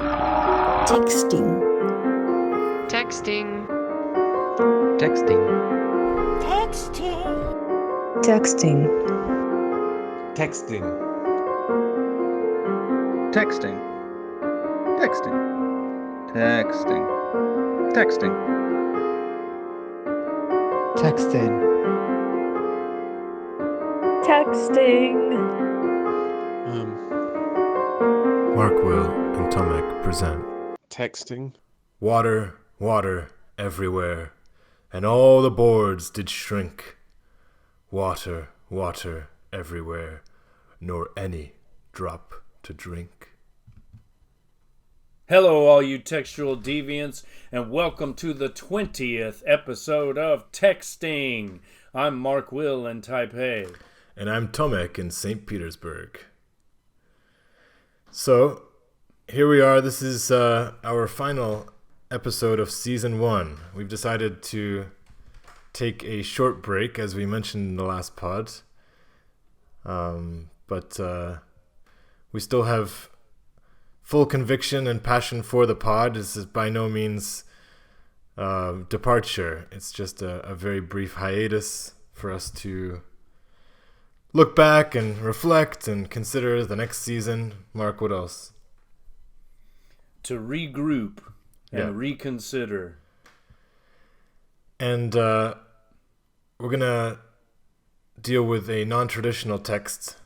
Texting. Texting. Texting. Texting. Texting. Texting. Texting. Texting. Texting. Texting. Texting. Mark, Will, and Tomek present Texting. Water, water, everywhere, and all the boards did shrink. Water, water, everywhere, nor any drop to drink. Hello, all you textual deviants, and welcome to the 20th episode of Texting. I'm Mark, Will, in Taipei. And I'm Tomek in St. Petersburg. So, here we are. This is our final episode of Season 1. We've decided to take a short break, as we mentioned in the last pod. But we still have full conviction and passion for the pod. This is by no means departure. It's just a very brief hiatus for us to look back and reflect and consider the next season. Mark, what else? To regroup and reconsider. And we're going to deal with a non-traditional text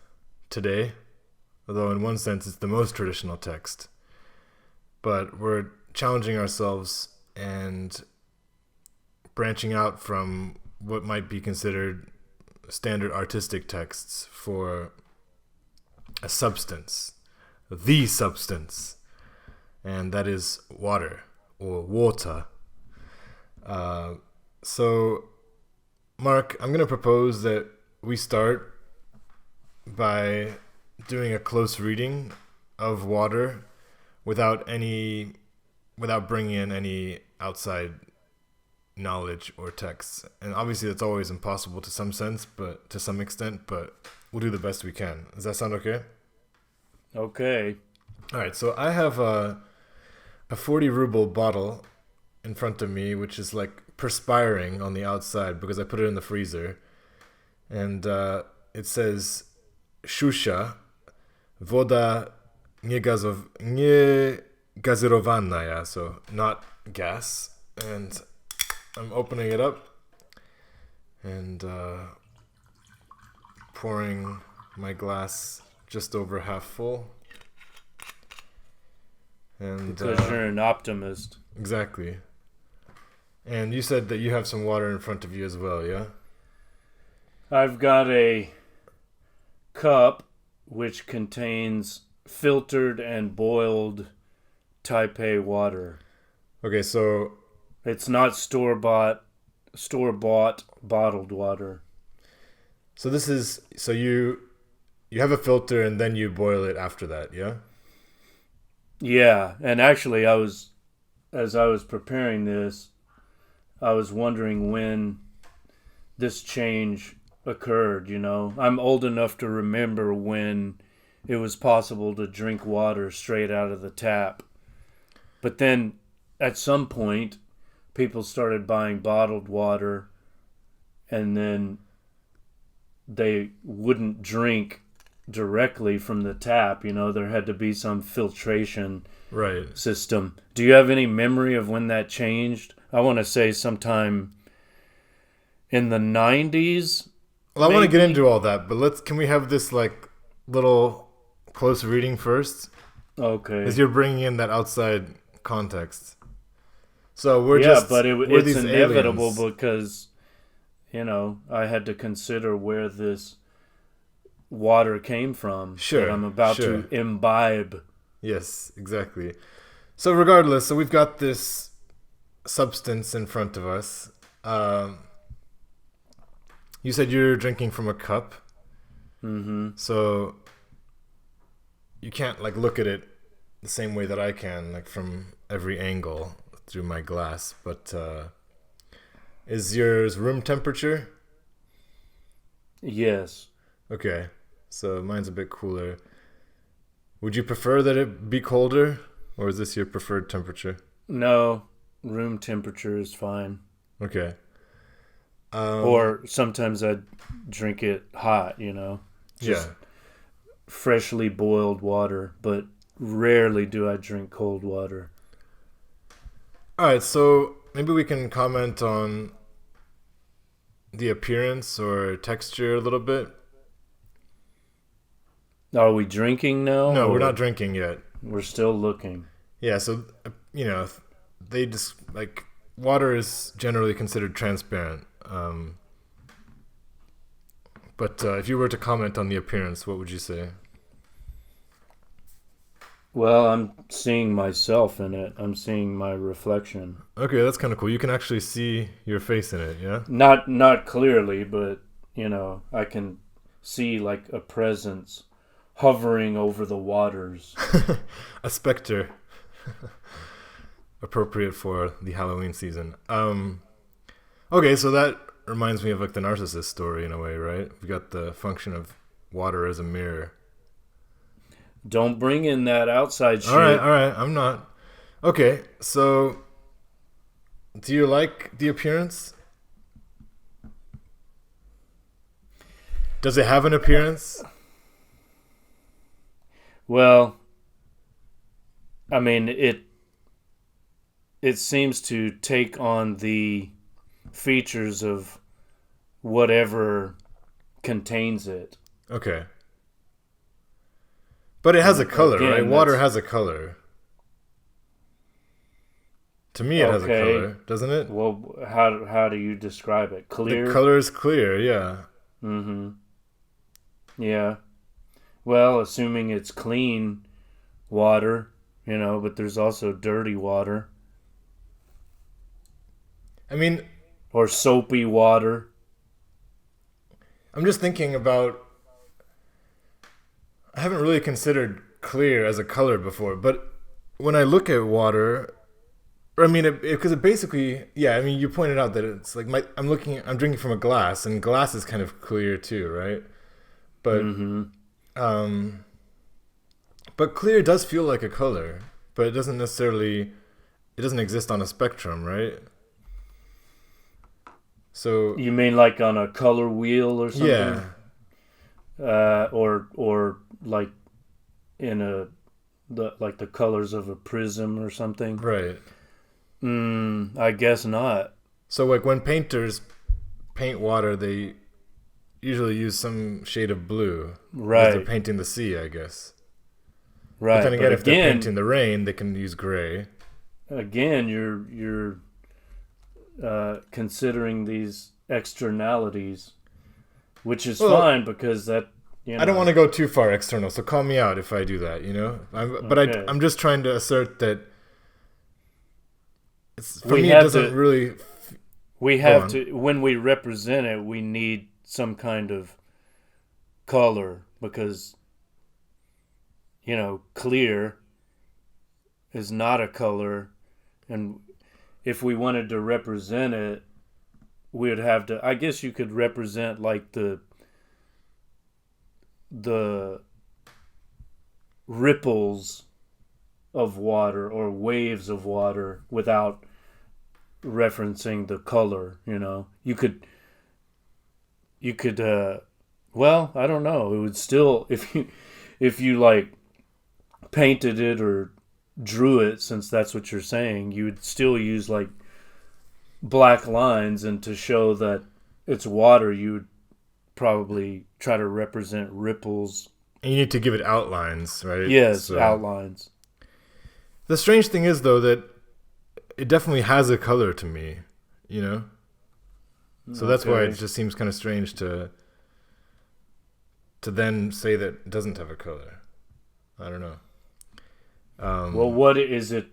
today. Although in one sense it's the most traditional text. But we're challenging ourselves and branching out from what might be considered standard artistic texts for a substance. The substance. And that is water, or water. So, Mark, I'm going to propose that we start by doing a close reading of water without bringing in any outside knowledge or texts. And obviously that's always impossible to some extent, but we'll do the best we can. Does that sound okay? Okay. All right, so I have a 40 ruble bottle in front of me, which is like perspiring on the outside because I put it in the freezer. And it says Shusha Voda Niegazirowanna, so not gas. And I'm opening it up and pouring my glass just over half full. And Because you're an optimist. Exactly. And you said that you have some water in front of you as well, yeah? I've got a cup which contains filtered and boiled Taipei water. Okay, so It's not store-bought bottled water. So this is you have a filter and then you boil it after that, yeah? Yeah, and actually as I was preparing this, I was wondering when this change occurred, you know. I'm old enough to remember when it was possible to drink water straight out of the tap. But then at some point people started buying bottled water, and then they wouldn't drink directly from the tap. You know, there had to be some filtration system. Do you have any memory of when that changed? I want to say sometime in the 90s. Well, I want to get into all that, but can we have this like little close reading first? Okay. Because you're bringing in that outside context. So but it's inevitable aliens. Because, you know, I had to consider where this water came from. Sure. That I'm about to imbibe. Yes, exactly. So regardless, we've got this substance in front of us. You said you're drinking from a cup. Mm-hmm. So you can't like look at it the same way that I can, like from every angle through my glass. But is yours room temperature? Yes. Okay, so mine's a bit cooler. Would you prefer that it be colder? Or is this your preferred temperature? No, room temperature is fine. Okay. Or sometimes I drink it hot, just freshly boiled water, but rarely do I drink cold water. All right, so maybe we can comment on the appearance or texture a little bit. Are we drinking now? No, we're or not drinking yet. We're still looking. Yeah, so they just like water is generally considered transparent. But if you were to comment on the appearance, what would you say? Well, I'm seeing myself in it. I'm seeing my reflection. Okay, that's kind of cool. You can actually see your face in it, yeah? Not clearly, but I can see like a presence hovering over the waters. A specter. Appropriate for the Halloween season. Okay, so that reminds me of like the narcissist story in a way, right? We got the function of water as a mirror. Don't bring in that outside shit. All right, I'm not. Okay, so do you like the appearance? Does it have an appearance? Well, I mean, it seems to take on the features of whatever contains it. Okay. But it has a color, Again, right? Water has a color. To me, it has a Okay. color, doesn't it? Well, how do you describe it? Clear? The color is clear, yeah. Mm-hmm. Yeah. Well, assuming it's clean water, but there's also dirty water. I mean, Or soapy water. I'm just thinking about... I haven't really considered clear as a color before, but when I look at water... I mean, because it basically... Yeah, I mean, you pointed out that it's like... I'm drinking from a glass, and glass is kind of clear too, right? But... Mm-hmm. But clear does feel like a color, but it doesn't necessarily... It doesn't exist on a spectrum, right? So... You mean like on a color wheel or something? Yeah. Or like in the colors of a prism or something? Right. I guess not. So like when painters paint water, they usually use some shade of blue. Right. As they're painting the sea, I guess. Right. But then again, if they're painting the rain, they can use gray. Again, you're considering these externalities, which is fine because that I don't want to go too far external, so call me out if I do that. Okay. I'm just trying to assert that. It We doesn't really. We have to, when we represent it, we need some kind of color because, clear is not a color. And if we wanted to represent it, we would have to, I guess you could represent like the ripples of water or waves of water without referencing the color. You could well, I don't know, it would still, if you like painted it or drew it, since that's what you're saying, you would still use like black lines, and to show that it's water you would probably try to represent ripples. And you need to give it outlines, right? Yes, outlines. The strange thing is, though, that it definitely has a color to me, So that's why it just seems kind of strange to then say that it doesn't have a color. I don't know. Well, what is it?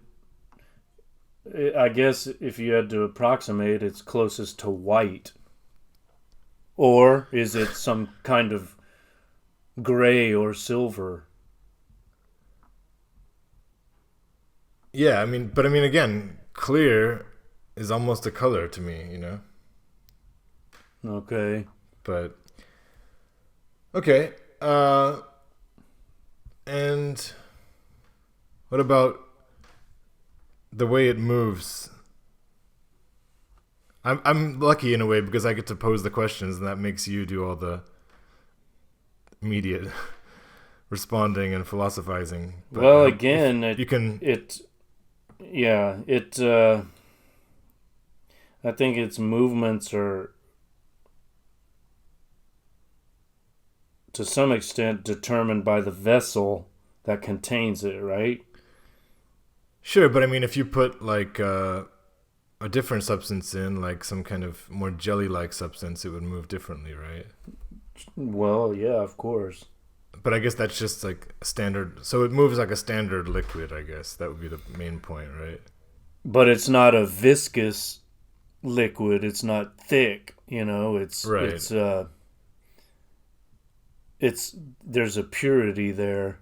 I guess if you had to approximate, it's closest to white. Or is it some kind of gray or silver? Yeah, but again, clear is almost a color to me, Okay. But okay, and what about the way it moves. I'm lucky in a way because I get to pose the questions, and that makes you do all the immediate responding and philosophizing. But, well, again, you can. I think its movements are, to some extent, determined by the vessel that contains it, right? Sure, but I mean, if you put like a different substance in, like some kind of more jelly-like substance, it would move differently, right? Well, yeah, of course. But I guess that's just like a standard. So it moves like a standard liquid, I guess. That would be the main point, right? But it's not a viscous liquid. It's not thick, It's right. It's there's a purity there.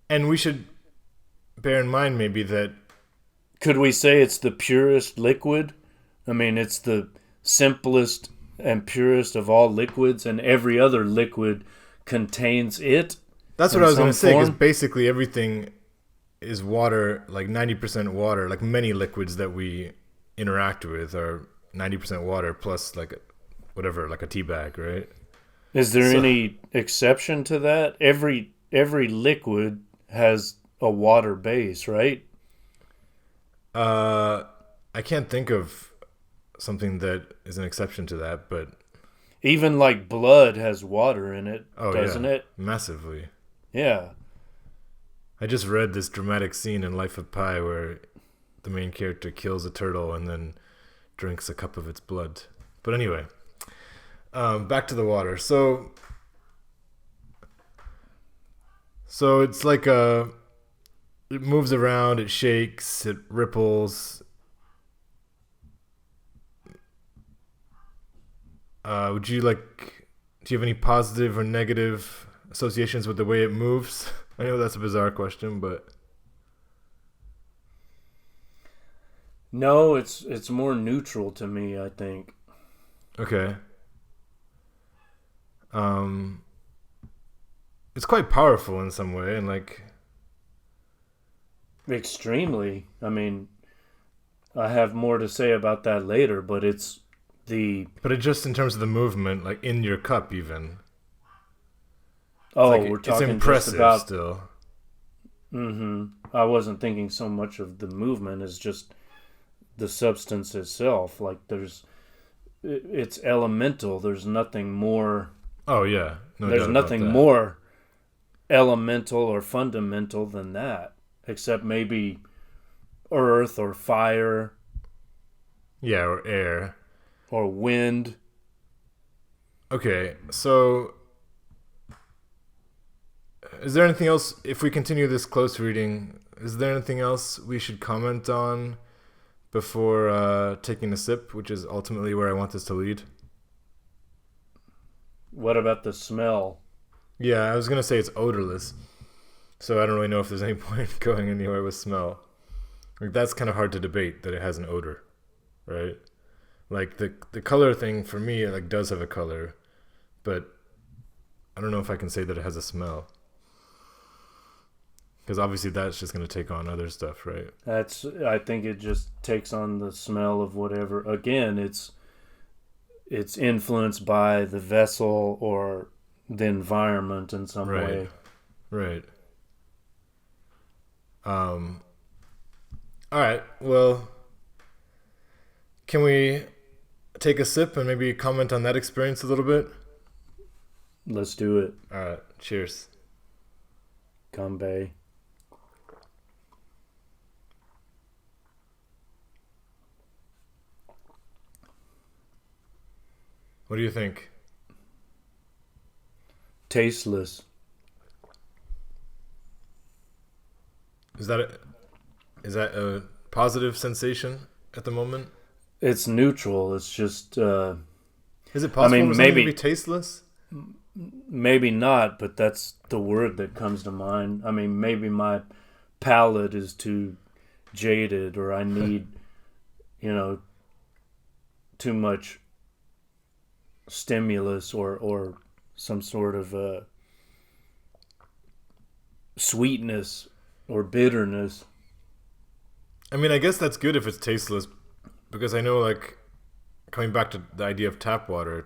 And we should bear in mind maybe that. Could we say it's the purest liquid? I mean, it's the simplest and purest of all liquids, and every other liquid contains it. That's what I was going to say, because form. basically everything is water, like 90% water. Like many liquids that we interact with are 90% water plus like whatever, like a tea bag, right? Is there any exception to that? Every liquid has a water base, right? I can't think of something that is an exception to that, but even like blood has water in it, doesn't it? Massively. Yeah. I just read this dramatic scene in Life of Pi where the main character kills a turtle and then drinks a cup of its blood. But anyway, back to the water. So it's like it moves around, it shakes, it ripples. Do you have any positive or negative associations with the way it moves? I know that's a bizarre question, but No, it's more neutral to me, I think. okay. It's quite powerful in some way, and like Extremely. I mean, I have more to say about that later, but it's but it just in terms of the movement, like in your cup, even. Oh, Like, we're it's talking impressive just about. still. I wasn't thinking so much of the movement as just the substance itself. Like it's elemental. There's nothing more. Oh yeah, no There's doubt about nothing that. more elemental or fundamental than that, except maybe earth or fire Yeah, or air. or wind. Okay, so is there anything else, if we continue this close reading, is there anything else we should comment on before taking a sip, which is ultimately where I want this to lead? What about the smell? Yeah, I was going to say it's odorless, so I don't really know if there's any point going anywhere with smell. Like, that's kind of hard to debate, that it has an odor, right? Like, the color thing, for me, it like does have a color, but I don't know if I can say that it has a smell. Because obviously that's just going to take on other stuff, right? I think it just takes on the smell of whatever. Again, it's influenced by the vessel or the environment in some way. Right. All right. Well, can we take a sip and maybe comment on that experience a little bit? Let's do it. All right. Cheers. Kanbei. What do you think? Tasteless. Is that a positive sensation at the moment? It's neutral. It's just Is it possible for something to be tasteless? maybe not, but that's the word that comes to mind. I mean, maybe my palate is too jaded, or I need, too much stimulus or some sort of sweetness or bitterness. I mean, I guess that's good if it's tasteless, because I know, like, coming back to the idea of tap water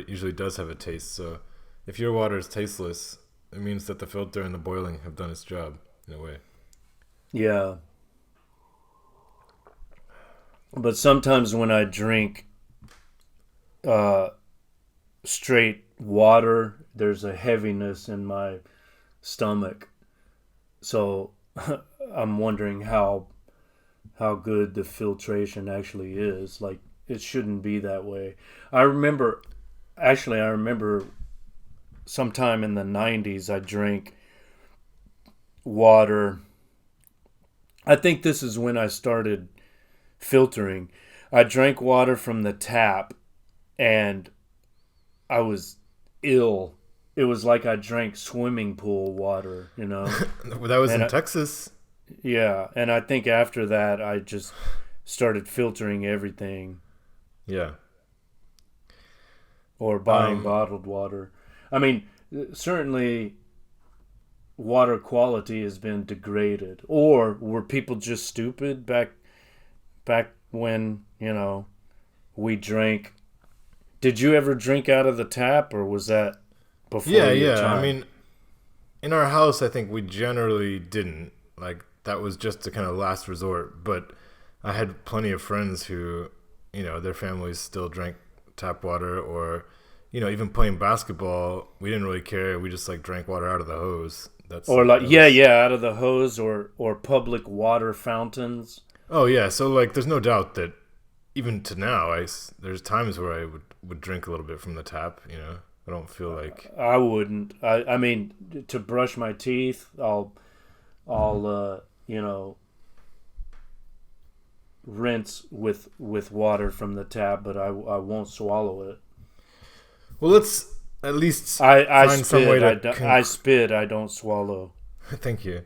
usually does have a taste. So if your water is tasteless, it means that the filter and the boiling have done its job in a way. Yeah. But sometimes when I drink straight water, there's a heaviness in my stomach. So I'm wondering how good the filtration actually is. Like, it shouldn't be that way. I remember sometime in the 90s I drank water. I think this is when I started filtering. I drank water from the tap and I was ill. It was like I drank swimming pool water, you know. That was in Texas. Yeah, and I think after that I just started filtering everything. Yeah. Or buying bottled water. I mean, certainly water quality has been degraded. Or were people just stupid back when, you know, we drank? Did you ever drink out of the tap, or was that before your time? I mean, in our house, I think we generally didn't. Like, that was just a kind of last resort. But I had plenty of friends who, you know, their families still drank tap water, or, you know, even playing basketball, we didn't really care. We just, like, drank water out of the hose. Out of the hose, or public water fountains. Oh, yeah. So, like, there's no doubt that even to now, there's times where I would drink a little bit from the tap, you know. I don't feel like... I wouldn't. I mean, to brush my teeth, I'll you know, rinse with water from the tap, but I won't swallow it. Well, let's at least I find spit. some way to... I spit. I don't swallow. Thank you.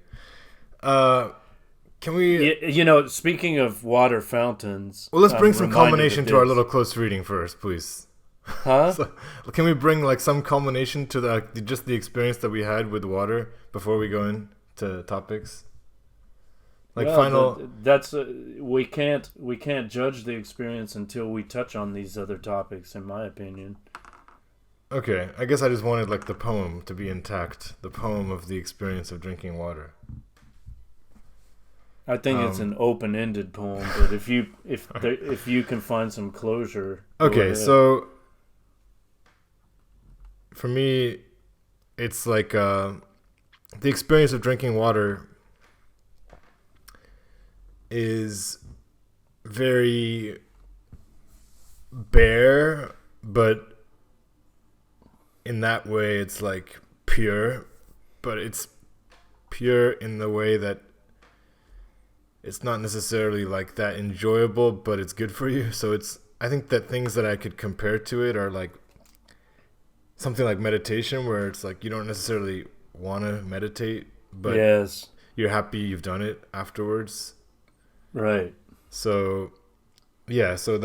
Can we... You know, speaking of water fountains... Well, let's bring some culmination to our little close reading first, please. Huh? So, can we bring, like, some culmination to just the experience that we had with water before we go into topics? Like, final... we can't judge the experience until we touch on these other topics, in my opinion. Okay, I guess I just wanted, like, the poem to be intact. The poem of the experience of drinking water. I think it's an open-ended poem, but if you can find some closure. Okay, so for me, it's like the experience of drinking water is very bare, but in that way it's like pure, but it's pure in the way that it's not necessarily like that enjoyable, but it's good for you. So I think that things that I could compare to it are like something like meditation, where it's like you don't necessarily want to meditate, but yes, you're happy you've done it afterwards. Right. So, yeah, so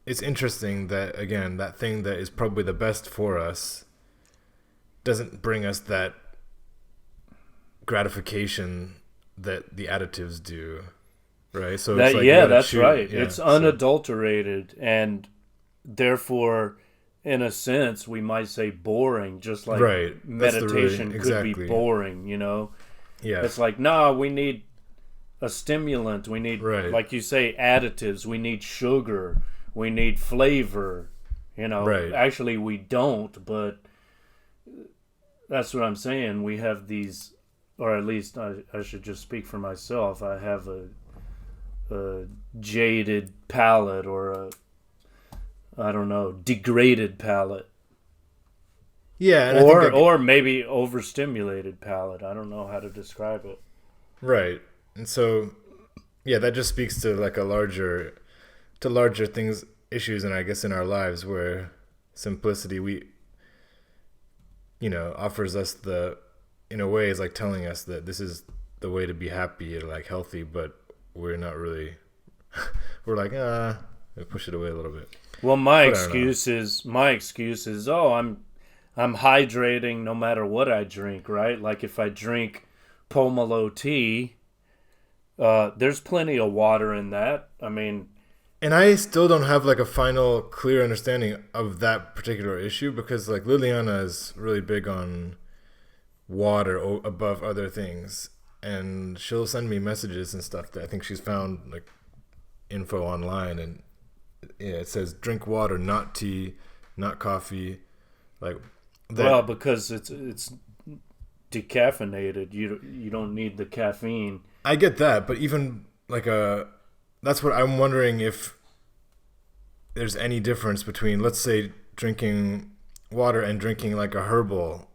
it's interesting that, again, that thing that is probably the best for us doesn't bring us that gratification that the additives do, right? So it's like, that's right. Yeah, it's unadulterated, and therefore, in a sense, we might say boring, just like meditation could be boring, you know? Yeah. It's like, we need a stimulant. We need, like you say, additives. We need sugar. We need flavor. You know, actually we don't, but that's what I'm saying. We have these, or at least I should just speak for myself. I have a jaded palate, or degraded palate. Yeah, and or maybe overstimulated palate. I don't know how to describe it. Right. And so, yeah, that just speaks to like larger things, issues, and I guess in our lives where simplicity, offers us in a way, is like telling us that this is the way to be happy or like healthy, but we're not really, we're like, we push it away a little bit. Well, my excuse is, I'm hydrating no matter what I drink, right? Like if I drink pomelo tea, There's plenty of water in that. I mean, And I still don't have like a final clear understanding of that particular issue because like Liliana is really big on water above other things, and she'll send me messages and stuff that I think she's found like info online, and yeah, it says drink water, not tea, not coffee, like that. well, because it's decaffeinated. You don't need the caffeine. I get that, but even like that's what I'm wondering, if there's any difference between, let's say, drinking water and drinking like a herbal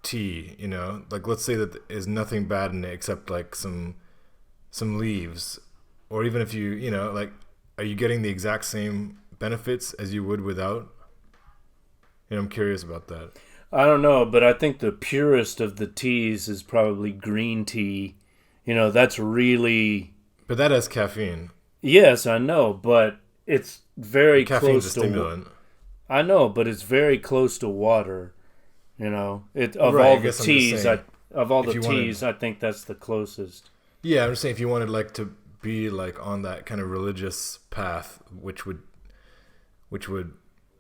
tea, you know, like let's say that there's nothing bad in it except like some leaves, or even if you know, like, are you getting the exact same benefits as you would without? You know, I'm curious about that. I don't know, but I think the purest of the teas is probably green tea. You know, that's really... But that has caffeine. Yes, I know, but it's very Caffeine's close a stimulant. I know, but it's very close to water. You know, of Right, all I the guess I'm just teas, saying, I think that's the closest. Yeah, I'm just saying if you wanted like to be like on that kind of religious path, which would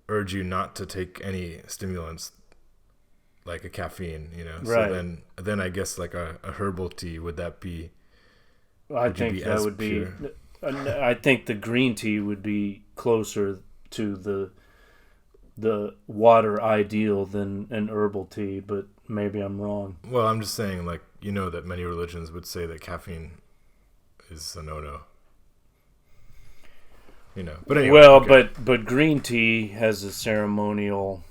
urge you not to take any stimulants like a caffeine, you know. Right. So then I guess like a herbal tea, would that be? I Would you think be that as would pure? be. I think the green tea would be closer to the water ideal than an herbal tea, but maybe I'm wrong. Well, I'm just saying, like, you know that many religions would say that caffeine is a no-no. You know, but anyway. Well, okay. but green tea has a ceremonial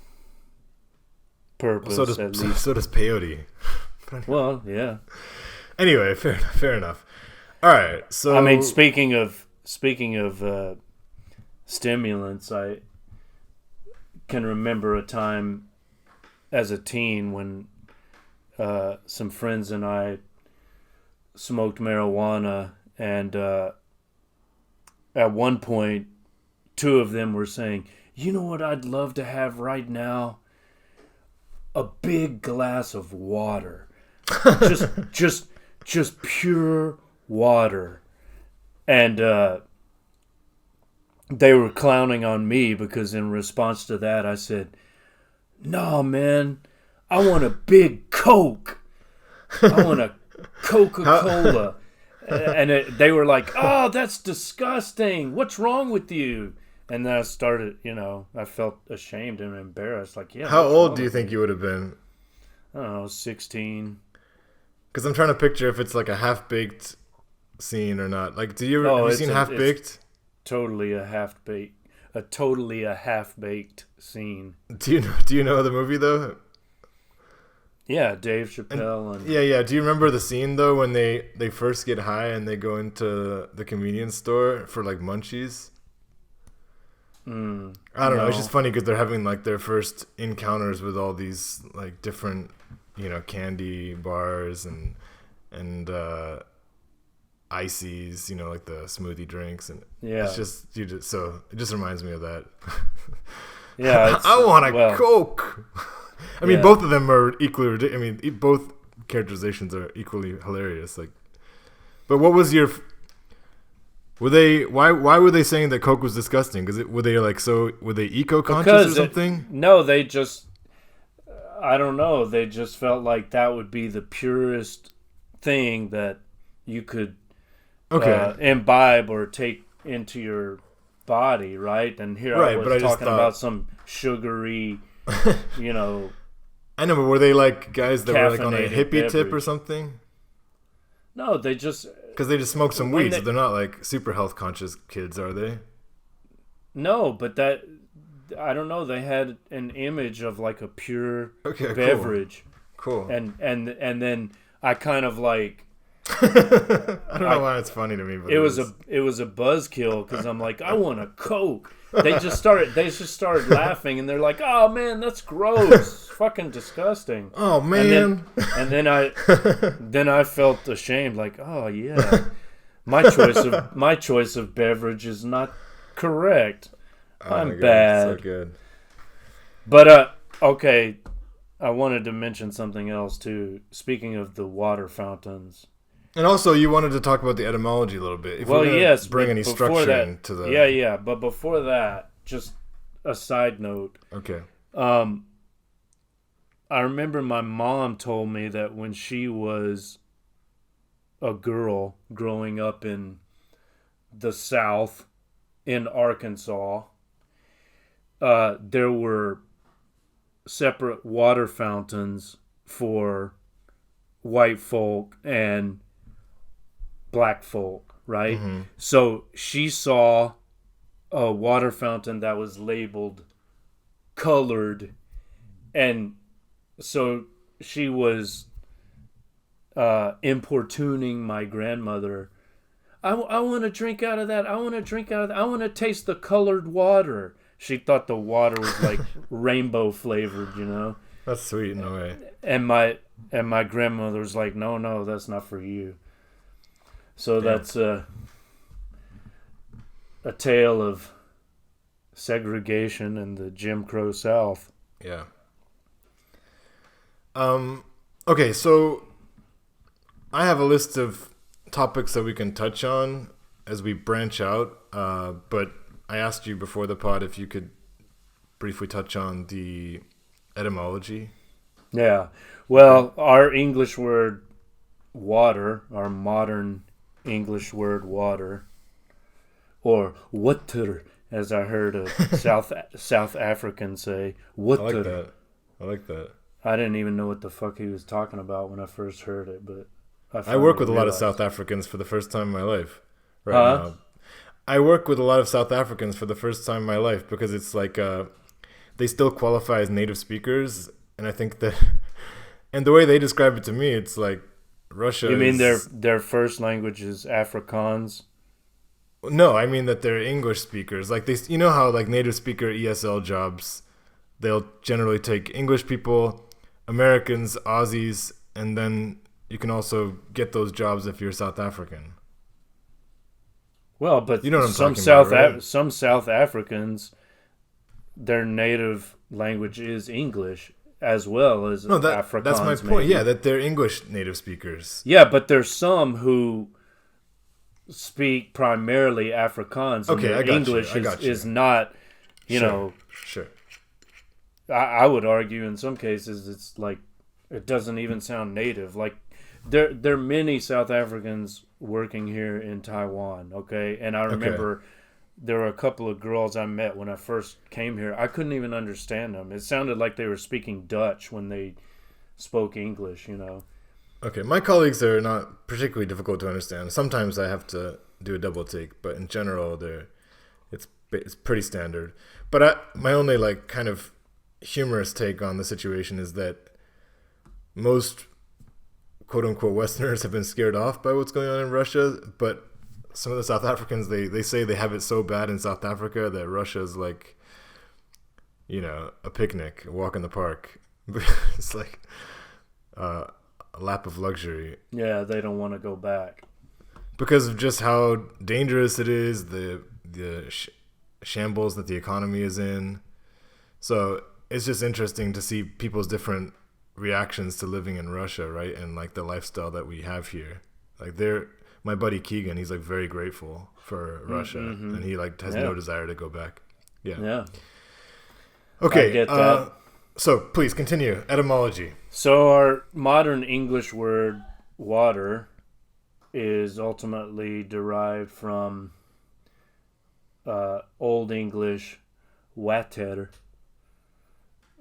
purpose, so at does least. so does peyote. Well, yeah. Anyway, fair enough. All right, so I mean, speaking of stimulants, I can remember a time as a teen when some friends and I smoked marijuana, and at one point, two of them were saying, "You know what I'd love to have right now? A big glass of water, just pure water." And they were clowning on me because in response to that, I said, "No, man, I want a big Coke. I want a Coca-Cola." And they were like, "Oh, that's disgusting. What's wrong with you?" And then I started, I felt ashamed and embarrassed. Like, yeah. How what's old wrong do you with think you would have been? I don't know, 16. Because I'm trying to picture if it's like a half-baked scene or not. Like, have you seen Half-Baked? Totally a half-baked scene. Do you know the movie though? Yeah, Dave Chappelle and Yeah. Do you remember the scene though when they first get high and they go into the convenience store for like munchies? I don't know. It's just funny because they're having like their first encounters with all these like different, candy bars and ices, like the smoothie drinks, and yeah, it's just so it just reminds me of that. Yeah, I want a Coke. I mean, both of them are equally ridiculous. I mean, both characterizations are equally hilarious. Like, but what was your? Were they why were they saying that Coke was disgusting? Because were they eco-conscious or something? No, they just, I don't know. They just felt like that would be the purest thing that you could imbibe or take into your body, right? And here I was talking about some sugary, I know, but were they like guys that were like on a hippie tip or something? No, they just... Because they just smoke some weed, so they're not like super health conscious kids, are they? No, but that... I don't know. They had an image of like a pure beverage. Cool. And then I kind of like... I don't know why it's funny to me, but it was a buzzkill because I'm like, I want a Coke. They just started laughing, and they're like, "Oh man, that's gross, fucking disgusting." Oh man. And then I felt ashamed, like, "Oh yeah, my choice of beverage is not correct. I'm bad." So good. But okay, I wanted to mention something else too. Speaking of the water fountains, And also, you wanted to talk about the etymology a little bit. If Well, we're gonna yes, bring but any before structure that, into the yeah. But before that, just a side note. Okay. I remember my mom told me that when she was a girl growing up in the South in Arkansas, there were separate water fountains for white folk and black folk, right? Mm-hmm. So she saw a water fountain that was labeled colored, and so she was importuning my grandmother. I want to drink out of that. I want to drink out of that. I want to taste the colored water. She thought the water was like rainbow flavored, you know. That's sweet in a way. And my grandmother was like, no, that's not for you. So that's a tale of segregation in the Jim Crow South. Yeah. Okay, so I have a list of topics that we can touch on as we branch out, but I asked you before the pod if you could briefly touch on the etymology. Yeah. Well, our English word water, our modern English word water, or water, as I heard a South African say, water. I like that. I didn't even know what the fuck he was talking about when I first heard it, but I work with a lot of South Africans for the first time in my life. Huh? I work with a lot of South Africans for the first time in my life because it's like they still qualify as native speakers, and I think that, and the way they describe it to me, it's like Russia. You mean their first language is Afrikaans? No, I mean that they're English speakers. Like they, you know how like native speaker ESL jobs, they'll generally take English people, Americans, Aussies, and then you can also get those jobs if you're South African. Well, but you know what I'm some talking about, right? Some South Africans, their native language is English as well as Afrikaans. That's my point. Maybe. Yeah, that they're English native speakers. Yeah, but there's some who speak primarily Afrikaans. Okay, and I got English you. is not, you know. Sure. I would argue in some cases it's like it doesn't even sound native. Like there are many South Africans working here in Taiwan, okay? And I remember there were a couple of girls I met when I first came here. I couldn't even understand them. It sounded like they were speaking Dutch when they spoke English, you know. Okay, my colleagues are not particularly difficult to understand. Sometimes I have to do a double take, but in general it's pretty standard. But my only like kind of humorous take on the situation is that most quote-unquote Westerners have been scared off by what's going on in Russia, but some of the South Africans, they say they have it so bad in South Africa that Russia's like, you know, a picnic, a walk in the park. It's like a lap of luxury. Yeah, they don't want to go back. Because of just how dangerous it is, the shambles that the economy is in. So it's just interesting to see people's different reactions to living in Russia, right? And like the lifestyle that we have here. Like my buddy Keegan, he's like very grateful for Russia, and he like has no desire to go back. Yeah. Okay. I get that. So please continue. Etymology. So our modern English word water is ultimately derived from Old English water,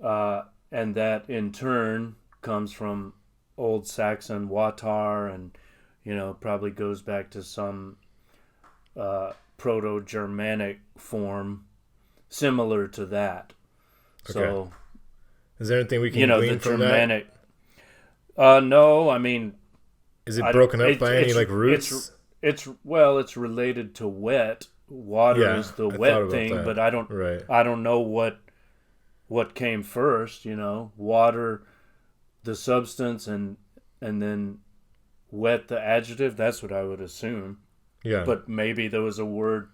and that in turn comes from Old Saxon watar, and probably goes back to some Proto-Germanic form similar to that. Okay. So, is there anything we can glean the from Germanic? That? No, I mean, is it broken up by any like roots? It's related to wet. Water is the wet thing, that. But I don't know what came first. Water, the substance, and then wet, the adjective. That's what I would assume. Yeah. But maybe there was a word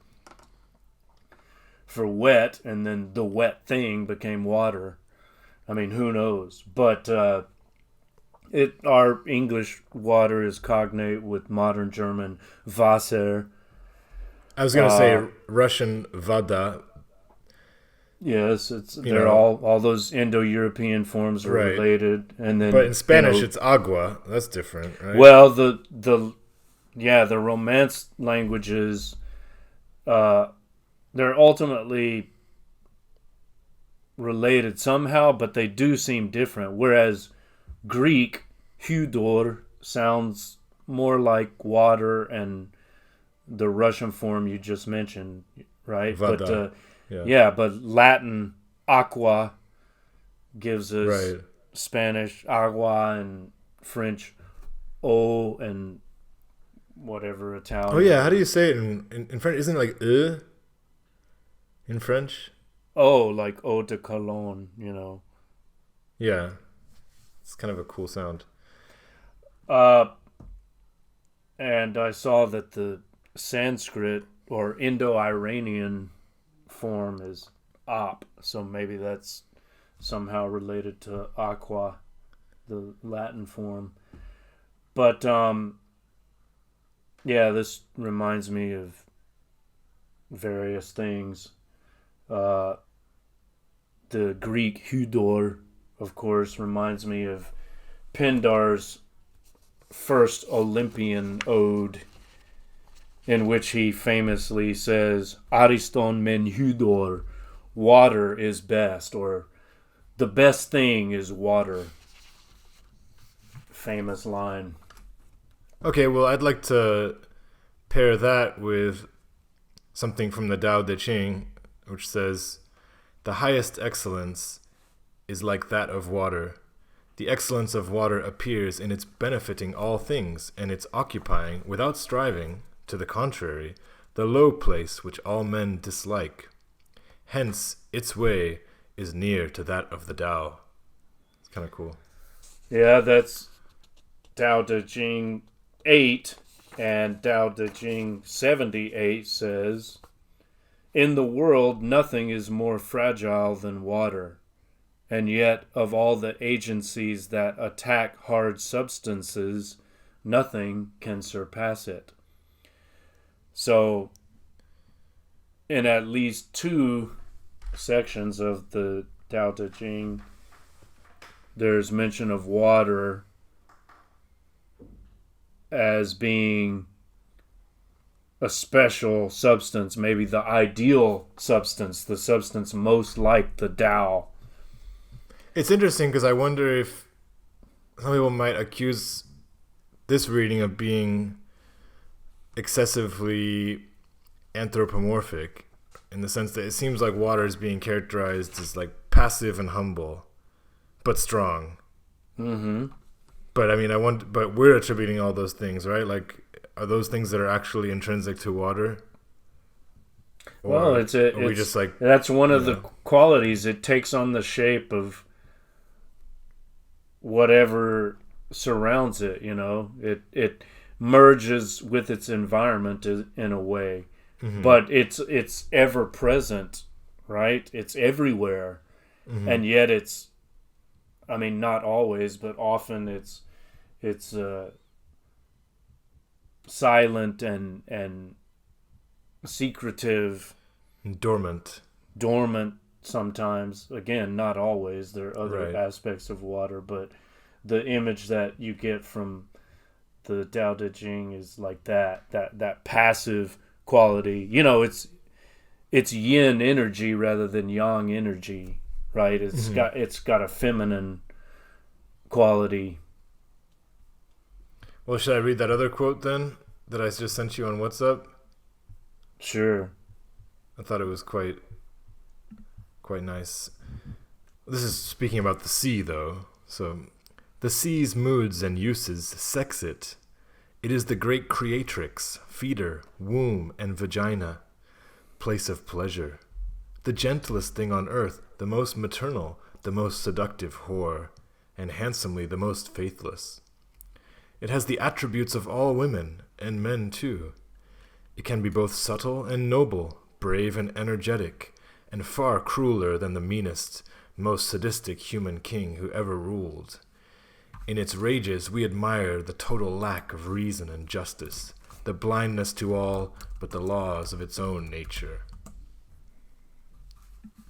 for wet, and then the wet thing became water. I mean, who knows? But Our English water is cognate with modern German Wasser. I was gonna say Russian Vada. Yes, they're all those Indo-European forms are Right. related, and then But in Spanish, it's agua. That's different, right? well, the Romance languages, they're ultimately related somehow, but they do seem different. Whereas Greek, hudor, sounds more like water, and the Russian form you just mentioned, right? Vada. But but Latin aqua gives us Right. Spanish agua and French eau and whatever Italian. Oh yeah, how do you say it in French? Isn't it like in French? Oh, like eau de Cologne, you know. Yeah, it's kind of a cool sound. And I saw that the Sanskrit or Indo-Iranian form is op, so maybe that's somehow related to aqua, the Latin form. But this reminds me of various things. The Greek hudor, of course, reminds me of Pindar's first Olympian ode, in which he famously says, Ariston men hudor, water is best, or the best thing is water. Famous line. Okay, well, I'd like to pair that with something from the Tao Te Ching, which says, the highest excellence is like that of water. The excellence of water appears in its benefiting all things, and its occupying, without striving, to the contrary, the low place which all men dislike. Hence, its way is near to that of the Tao. It's kind of cool. Yeah, that's Tao Te Ching 8, and Tao Te Ching 78 says, in the world nothing is more fragile than water, and yet of all the agencies that attack hard substances, nothing can surpass it. So, in at least 2 sections of the Tao Te Ching, there's mention of water as being a special substance, maybe the ideal substance, the substance most like the Tao. It's interesting because I wonder if some people might accuse this reading of being excessively anthropomorphic, in the sense that it seems like water is being characterized as like passive and humble, but strong. Mm-hmm. But I mean, but we're attributing all those things, right? Like, are those things that are actually intrinsic to water? Well, we just like, that's one of the qualities. It takes on the shape of whatever surrounds it. You know, it merges with its environment in a way, but it's ever present, right? It's everywhere, and yet it's, I mean, not always, but often it's silent and secretive, dormant sometimes. Again, not always. There are other aspects of water, but the image that you get from the Tao Te Ching is like that passive quality. You know, it's yin energy rather than yang energy, right? It's got a feminine quality. Well, should I read that other quote then that I just sent you on WhatsApp? Sure. I thought it was quite nice. This is speaking about the sea, though. So, the sea's moods and uses sex it. It is the great creatrix, feeder, womb, and vagina, place of pleasure. The gentlest thing on earth, the most maternal, the most seductive whore, and handsomely the most faithless. It has the attributes of all women, and men too. It can be both subtle and noble, brave and energetic, and far crueler than the meanest, most sadistic human king who ever ruled. In its rages, we admire the total lack of reason and justice, the blindness to all but the laws of its own nature.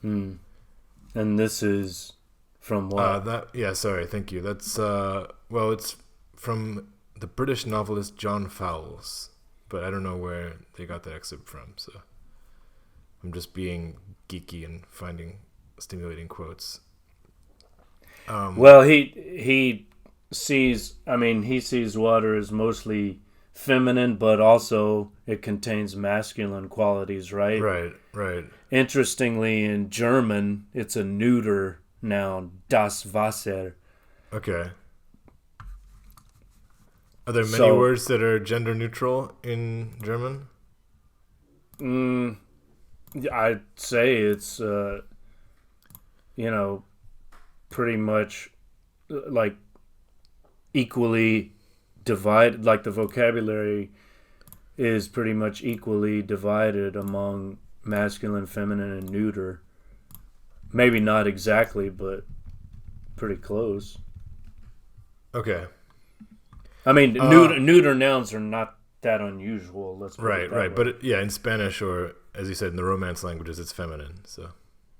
And this is from what? Thank you. That's, it's from the British novelist John Fowles, but I don't know where they got that excerpt from, so I'm just being geeky and finding stimulating quotes. Well, he sees water as mostly feminine, but also it contains masculine qualities, right? Right. Interestingly, in German, it's a neuter noun, das Wasser. Okay. Are there many words that are gender neutral in German? I'd say it's, pretty much like equally divided, like the vocabulary is pretty much equally divided among masculine, feminine, and neuter. Maybe not exactly, but pretty close. Okay. I mean, neuter nouns are not that unusual. Let's put it that way. But in Spanish, or as you said, in the Romance languages, it's feminine. So,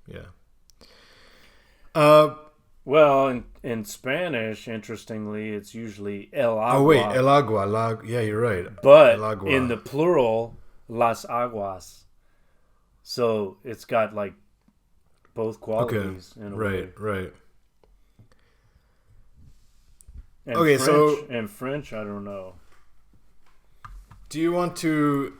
yeah. Well, in Spanish, interestingly, it's usually el agua. Oh wait, el agua. Yeah, you're right. But el agua. In the plural, las aguas. So it's got like both qualities in a way. Right. And in French, I don't know. Do you want to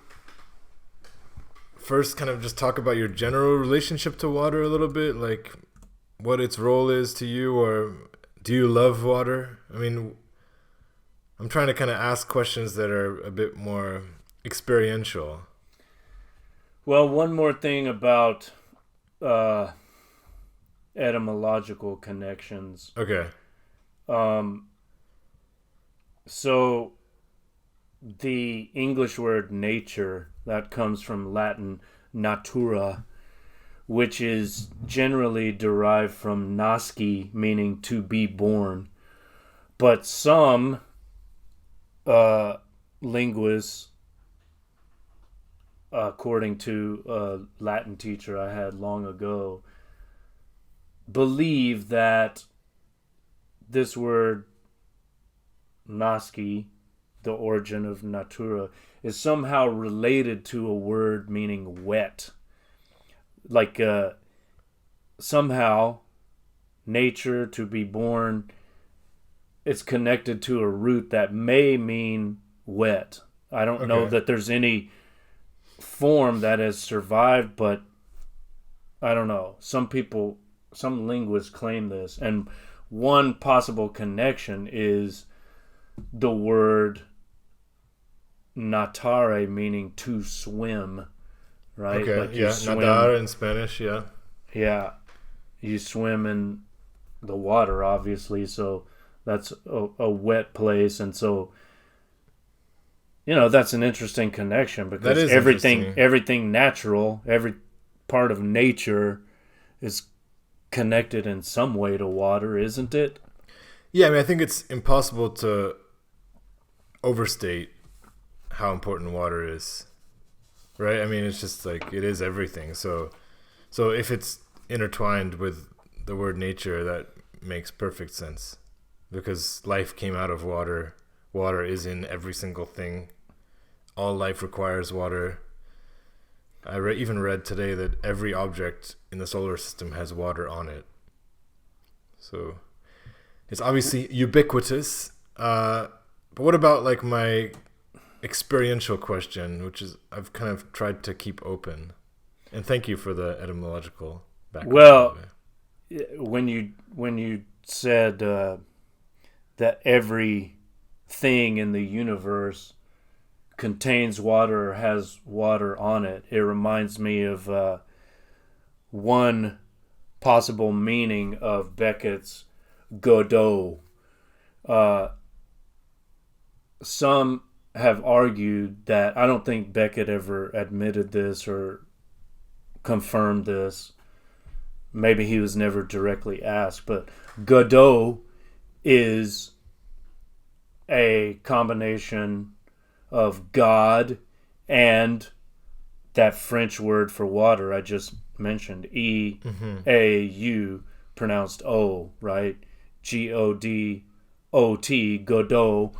first kind of just talk about your general relationship to water a little bit, like what its role is to you, or do you love water? I mean, I'm trying to kind of ask questions that are a bit more experiential. Well, one more thing about etymological connections. Okay. So the English word nature, that comes from Latin natura, which is generally derived from nasci, meaning to be born. But some linguists, according to a Latin teacher I had long ago, believe that this word nasci, the origin of natura, is somehow related to a word meaning wet. Like somehow nature, to be born, it's connected to a root that may mean wet. I don't know that there's any form that has survived, but I don't know. Some linguists claim this, and one possible connection is the word natare, meaning to swim, right? Okay, like you swim, nadar in Spanish, yeah. Yeah, you swim in the water, obviously, so that's a wet place, and so that's an interesting connection, because everything natural, every part of nature is connected in some way to water, isn't it? Yeah, I mean, I think it's impossible to overstate how important water is, right? I mean, it's just like, it is everything. So if it's intertwined with the word nature, that makes perfect sense, because life came out of water. Water is in every single thing. All life requires water. I even read today that every object in the solar system has water on it. So it's obviously ubiquitous. But what about like my experiential question, which is I've kind of tried to keep open. And thank you for the etymological background. Well, when you said that every thing in the universe contains water or has water on it, it reminds me of one possible meaning of Beckett's Godot. Some have argued that, I don't think Beckett ever admitted this or confirmed this. Maybe he was never directly asked, but Godot is a combination of God and that French word for water I just mentioned, E-A-U, pronounced O, right? G-O-D-O-T, Godot,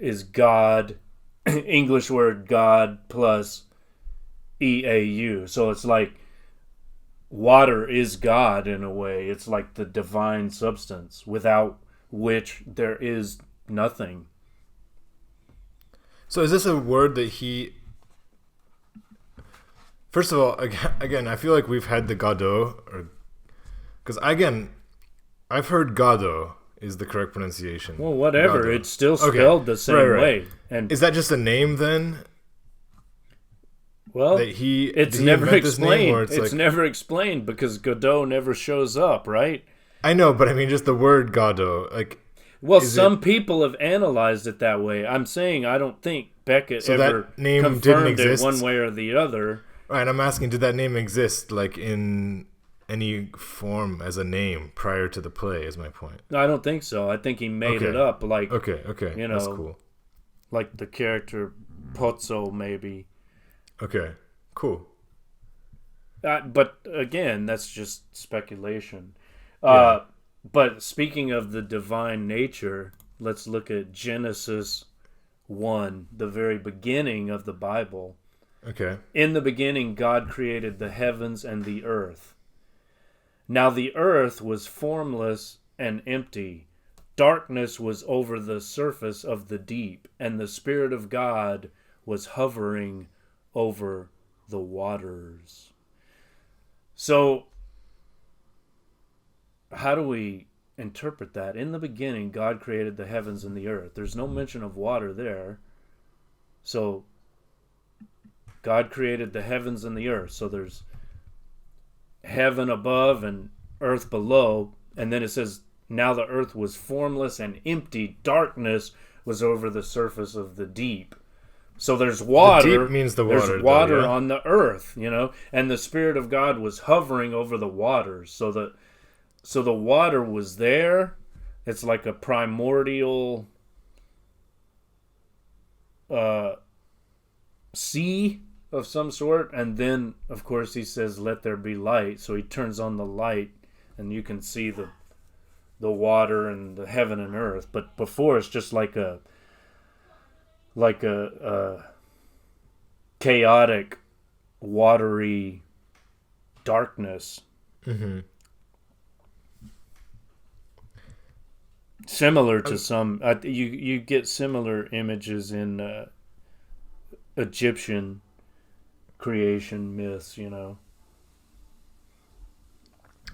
is God, English word God plus E-A-U. So it's like water is God in a way. It's like the divine substance without which there is nothing. So is this a word that he... First of all, again, I feel like we've had the Godot, because again, I've heard Godot is the correct pronunciation. Well, whatever. Godot. It's still spelled the same way. And is that just a name then? well, That it's did he never invent this name, explained. or It's like, never explained because Godot never shows up, right? I know, but I mean just the word Godot. Like, Well, is some people have analyzed it that way. I'm saying I don't think Beckett So ever that name didn't confirmed it exist? one way or the other. right, I'm asking, did that name exist like in any form as a name prior to the play? Is my point. No, I don't think so. I think he made Okay. it up, like Okay, You that's know. cool. like the character Pozzo, maybe. Okay, cool. But again, that's just speculation. Yeah. But speaking of the divine nature, let's look at Genesis 1, the very beginning of the Bible. Okay. In the beginning, God created the heavens and the earth. Now the earth was formless and empty. Darkness was over the surface of the deep, and the Spirit of God was hovering over the waters. So, how do we interpret that? In the beginning, God created the heavens and the earth. There's no mention of water there. So, God created the heavens and the earth. So there's heaven above and earth below. And then it says, now the earth was formless and empty. Darkness was over the surface of the deep. So there's water. The deep means the water. There's water though, yeah? on the earth, and the Spirit of God was hovering over the waters. So the water was there. It's like a primordial sea of some sort, and then of course he says, let there be light. So he turns on the light and you can see the water and the heaven and earth. But before, it's just like a chaotic watery darkness. Mm-hmm. Similar to some you get similar images in Egyptian creation myths,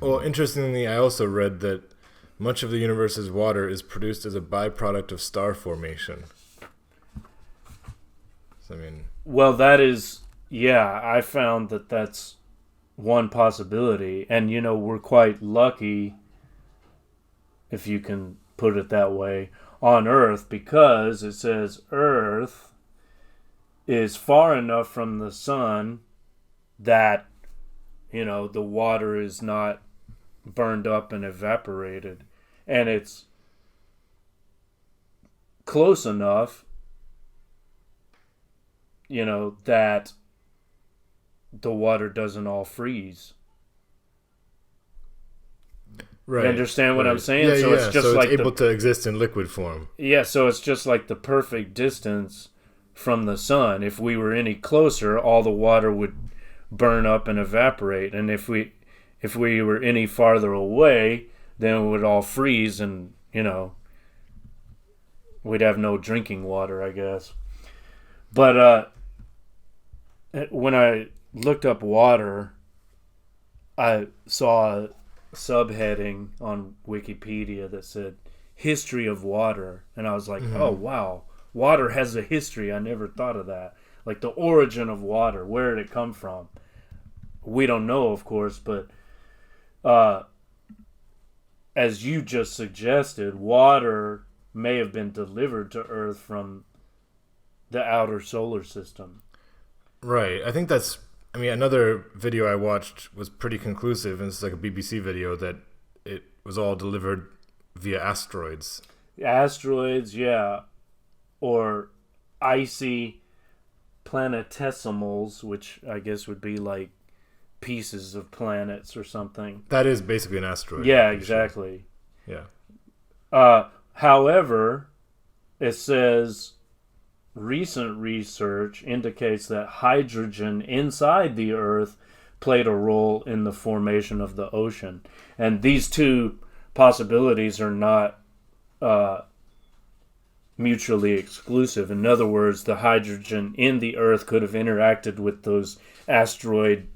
Well, interestingly, I also read that much of the universe's water is produced as a byproduct of star formation. So, I mean... Well, that is... Yeah, I found that that's one possibility. And, we're quite lucky, if you can put it that way, on Earth, because it says Earth is far enough from the sun that, the water is not burned up and evaporated. And it's close enough, that the water doesn't all freeze. Right. You understand what I'm saying? Yeah, So it's just so like it's able to exist in liquid form. Yeah, so it's just like the perfect distance from the sun. If we were any closer, all the water would burn up and evaporate. And if we were any farther away, then it would all freeze and, we'd have no drinking water, I guess. But when I looked up water, I saw a subheading on Wikipedia that said history of water, and I was like, oh wow, water has a history. I never thought of that. Like the origin of water, where did it come from? We don't know, of course, but as you just suggested, water may have been delivered to Earth from the outer solar system. Right. I think that's... I mean, another video I watched was pretty conclusive, and it's like a BBC video, that it was all delivered via asteroids. Asteroids, yeah. or icy planetesimals, which I guess would be like pieces of planets or something. That is basically an asteroid. Yeah, exactly. Sure. Yeah. However, it says recent research indicates that hydrogen inside the Earth played a role in the formation of the ocean. And these two possibilities are not mutually exclusive. In other words, the hydrogen in the Earth could have interacted with those asteroid,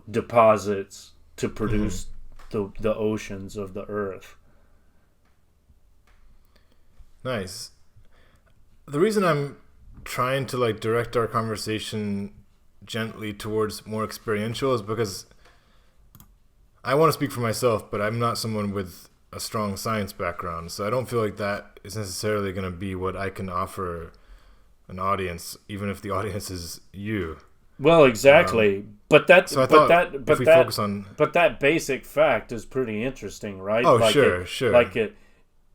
deposits to produce the oceans of the Earth. Nice. The reason I'm trying to direct our conversation gently towards more experiential is because I want to speak for myself, but I'm not someone with a strong science background, so I don't feel like that is necessarily going to be what I can offer an audience, even if the audience is you. Well, exactly, but that basic fact is pretty interesting, right? Oh, sure.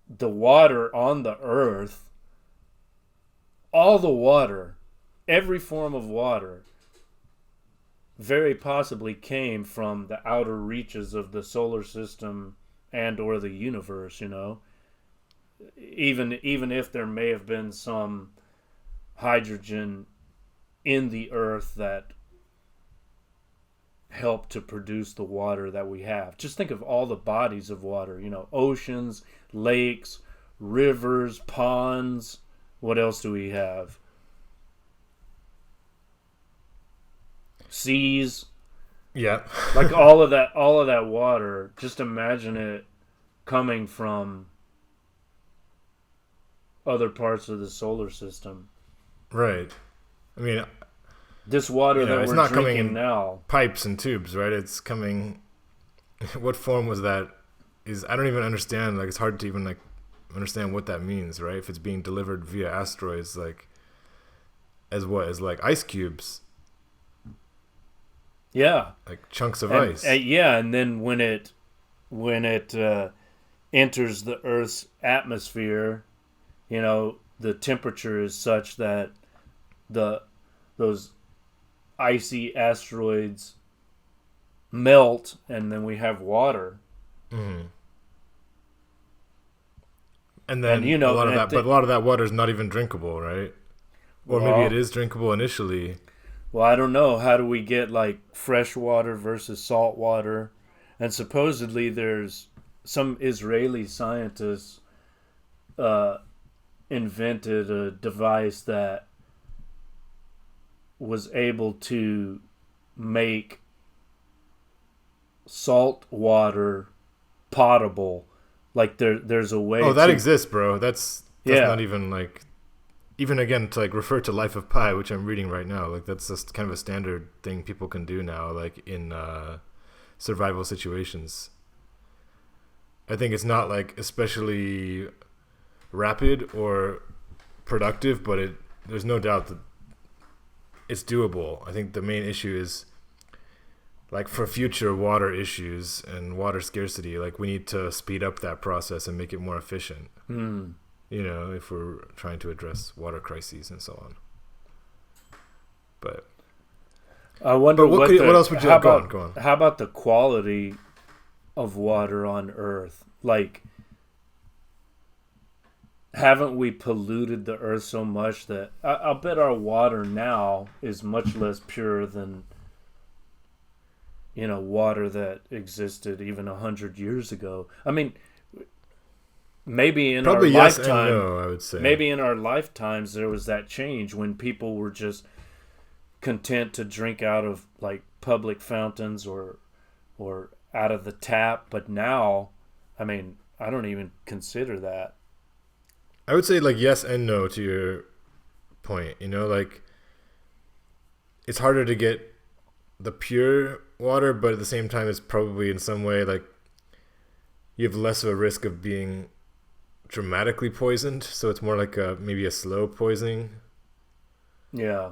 The water on the Earth, all the water, every form of water, very possibly came from the outer reaches of the solar system and or the universe, even if there may have been some hydrogen in the Earth that helped to produce the water that we have. Just think of all the bodies of water, oceans, lakes, rivers, ponds. What else do we have? Seas. Yeah. Like all of that water, just imagine it coming from other parts of the solar system. Right. I mean, this water that it's we're not drinking coming now. Pipes and tubes, right? It's coming. What form was that? I don't even understand. It's hard to even understand what that means, right? If it's being delivered via asteroids, as ice cubes. Yeah. Like chunks of ice. And then when it enters the Earth's atmosphere, the temperature is such that those icy asteroids melt, and then we have water. Mm-hmm. And then a lot of that water is not even drinkable, right? Or maybe it is drinkable initially. Well, I don't know. How do we get fresh water versus salt water? And supposedly there's some Israeli scientists invented a device that was able to make salt water potable. There's a way. Oh, that exists, bro. That's not even even again to refer to Life of Pi, which I'm reading right now. That's just kind of a standard thing people can do now, in survival situations. I think it's not especially rapid or productive, but there's no doubt that it's doable. I think the main issue is for future water issues and water scarcity, we need to speed up that process and make it more efficient. If we're trying to address water crises and so on. But I wonder what else would you go on? How about the quality of water on Earth? Haven't we polluted the Earth so much that I'll bet our water now is much less pure than water that existed even 100 years ago. I mean, maybe in probably our yes lifetime, and no, I would say. Maybe in our lifetimes there was that change when people were just content to drink out of public fountains or out of the tap. But now, I mean, I don't even consider that. I would say yes and no to your point. It's harder to get the pure water, but at the same time, it's probably in some way you have less of a risk of being dramatically poisoned. So it's more maybe a slow poisoning. Yeah.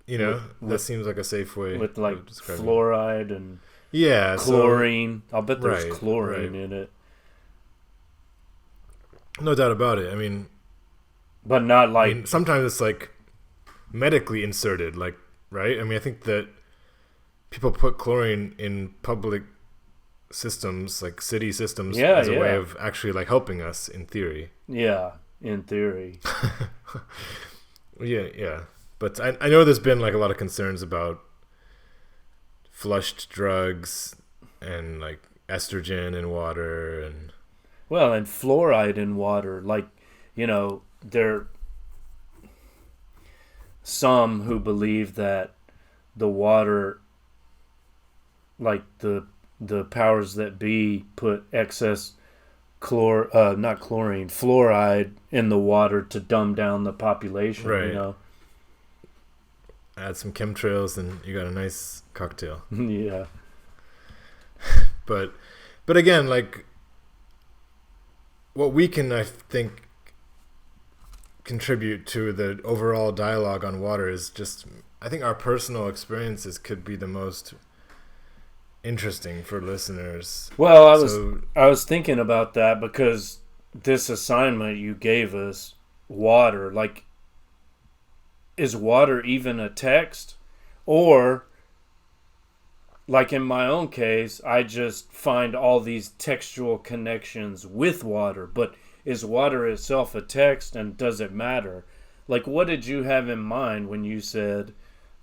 That seems like a safe way with fluoride and chlorine. I'll bet there's chlorine in it. No doubt about it. I mean, But not I like mean, sometimes it's like medically inserted, like, right? I mean, I think that people put chlorine in public systems, like city systems, Yeah, as a way yeah. of actually like helping us in theory. yeah, in theory. Yeah. But I know there's been like a lot of concerns about flushed drugs and like estrogen in water and Well, and fluoride in water, like, there some who believe that the water, like the powers that be, put excess not chlorine, fluoride in the water to dumb down the population. Right. Add some chemtrails and you got a nice cocktail. Yeah. But again, like, what we can, I think, contribute to the overall dialogue on water is just, I think our personal experiences could be the most interesting for listeners. Well, I was thinking about that because this assignment you gave us, water, like, is water even a text? Or, like in my own case, I just find all these textual connections with water. But is water itself a text, and does it matter? Like, what did you have in mind when you said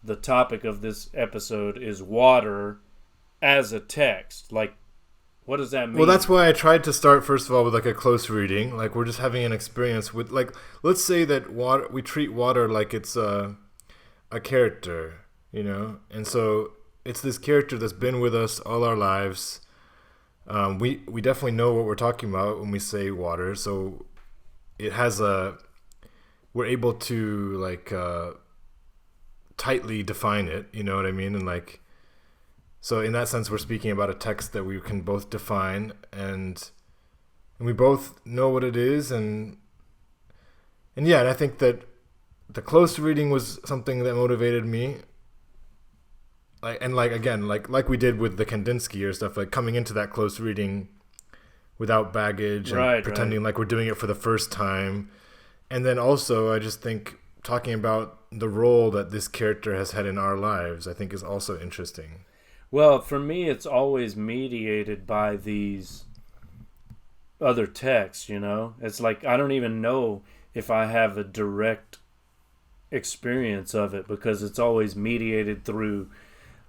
the topic of this episode is water as a text? Like, what does that mean? Well, that's why I tried to start, first of all, with like a close reading. Like, we're just having an experience with, like, let's say that water, we treat water like it's a character, and so it's this character that's been with us all our lives. We definitely know what we're talking about when we say water, so it has we're able to like tightly define it, you know what I mean? And like, so in that sense, we're speaking about a text that we can both define, and we both know what it is, and yeah, and I think that the close reading was something that motivated me. Like we did with the Kandinsky or stuff, like coming into that close reading without baggage and pretending like we're doing it for the first time. And then also, I just think talking about the role that this character has had in our lives, I think is also interesting. Well, for me, it's always mediated by these other texts, It's like I don't even know if I have a direct experience of it because it's always mediated through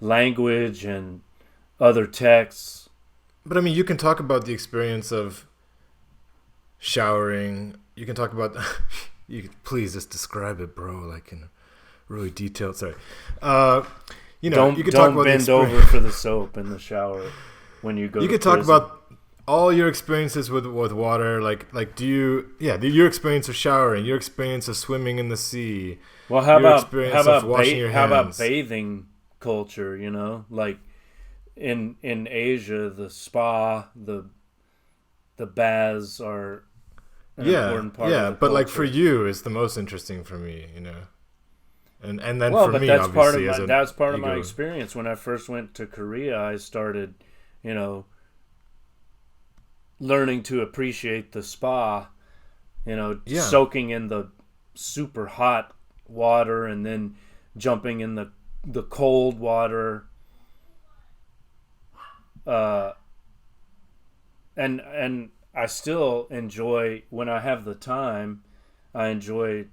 language and other texts. But I mean, you can talk about the experience of showering. You can talk about please just describe it, bro, like in really detailed. Sorry. Don't talk about bend over for the soap in the shower when you go. You could talk about all your experiences with water, like your experience of showering, your experience of swimming in the sea. Well, how about washing your hands. How about bathing culture? Like in Asia, the spa, the baths are an important part of the but culture. like for you, it's the most interesting for me, And then well, for but me, that's obviously, that's part of my experience. When I first went to Korea, I started, learning to appreciate the spa, soaking in the super hot water and then jumping in the cold water. And I still enjoy, when I have the time, I enjoy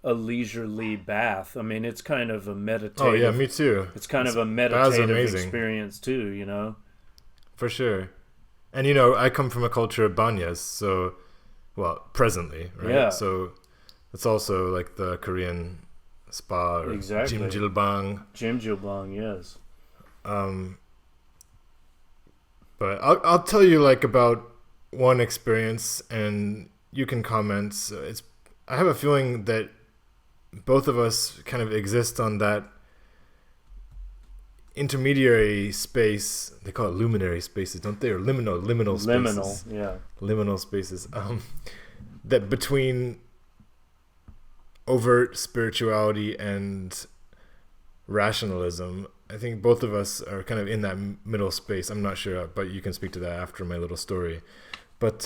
a leisurely bath. I mean, it's kind of a meditative. Oh yeah, me too. It's kind of a meditative experience too, For sure. And I come from a culture of banyas, so, well, presently, right? Yeah. So it's also like the Korean spa or exactly. jjimjilbang. Jjimjilbang, yes. But I'll tell you like about one experience, and you can comment. So I have a feeling that both of us kind of exist on that intermediary space. They call it luminary spaces, don't they? Or liminal spaces. Yeah. Liminal spaces. That between overt spirituality and rationalism, I think both of us are kind of in that middle space. I'm not sure, but you can speak to that after my little story. But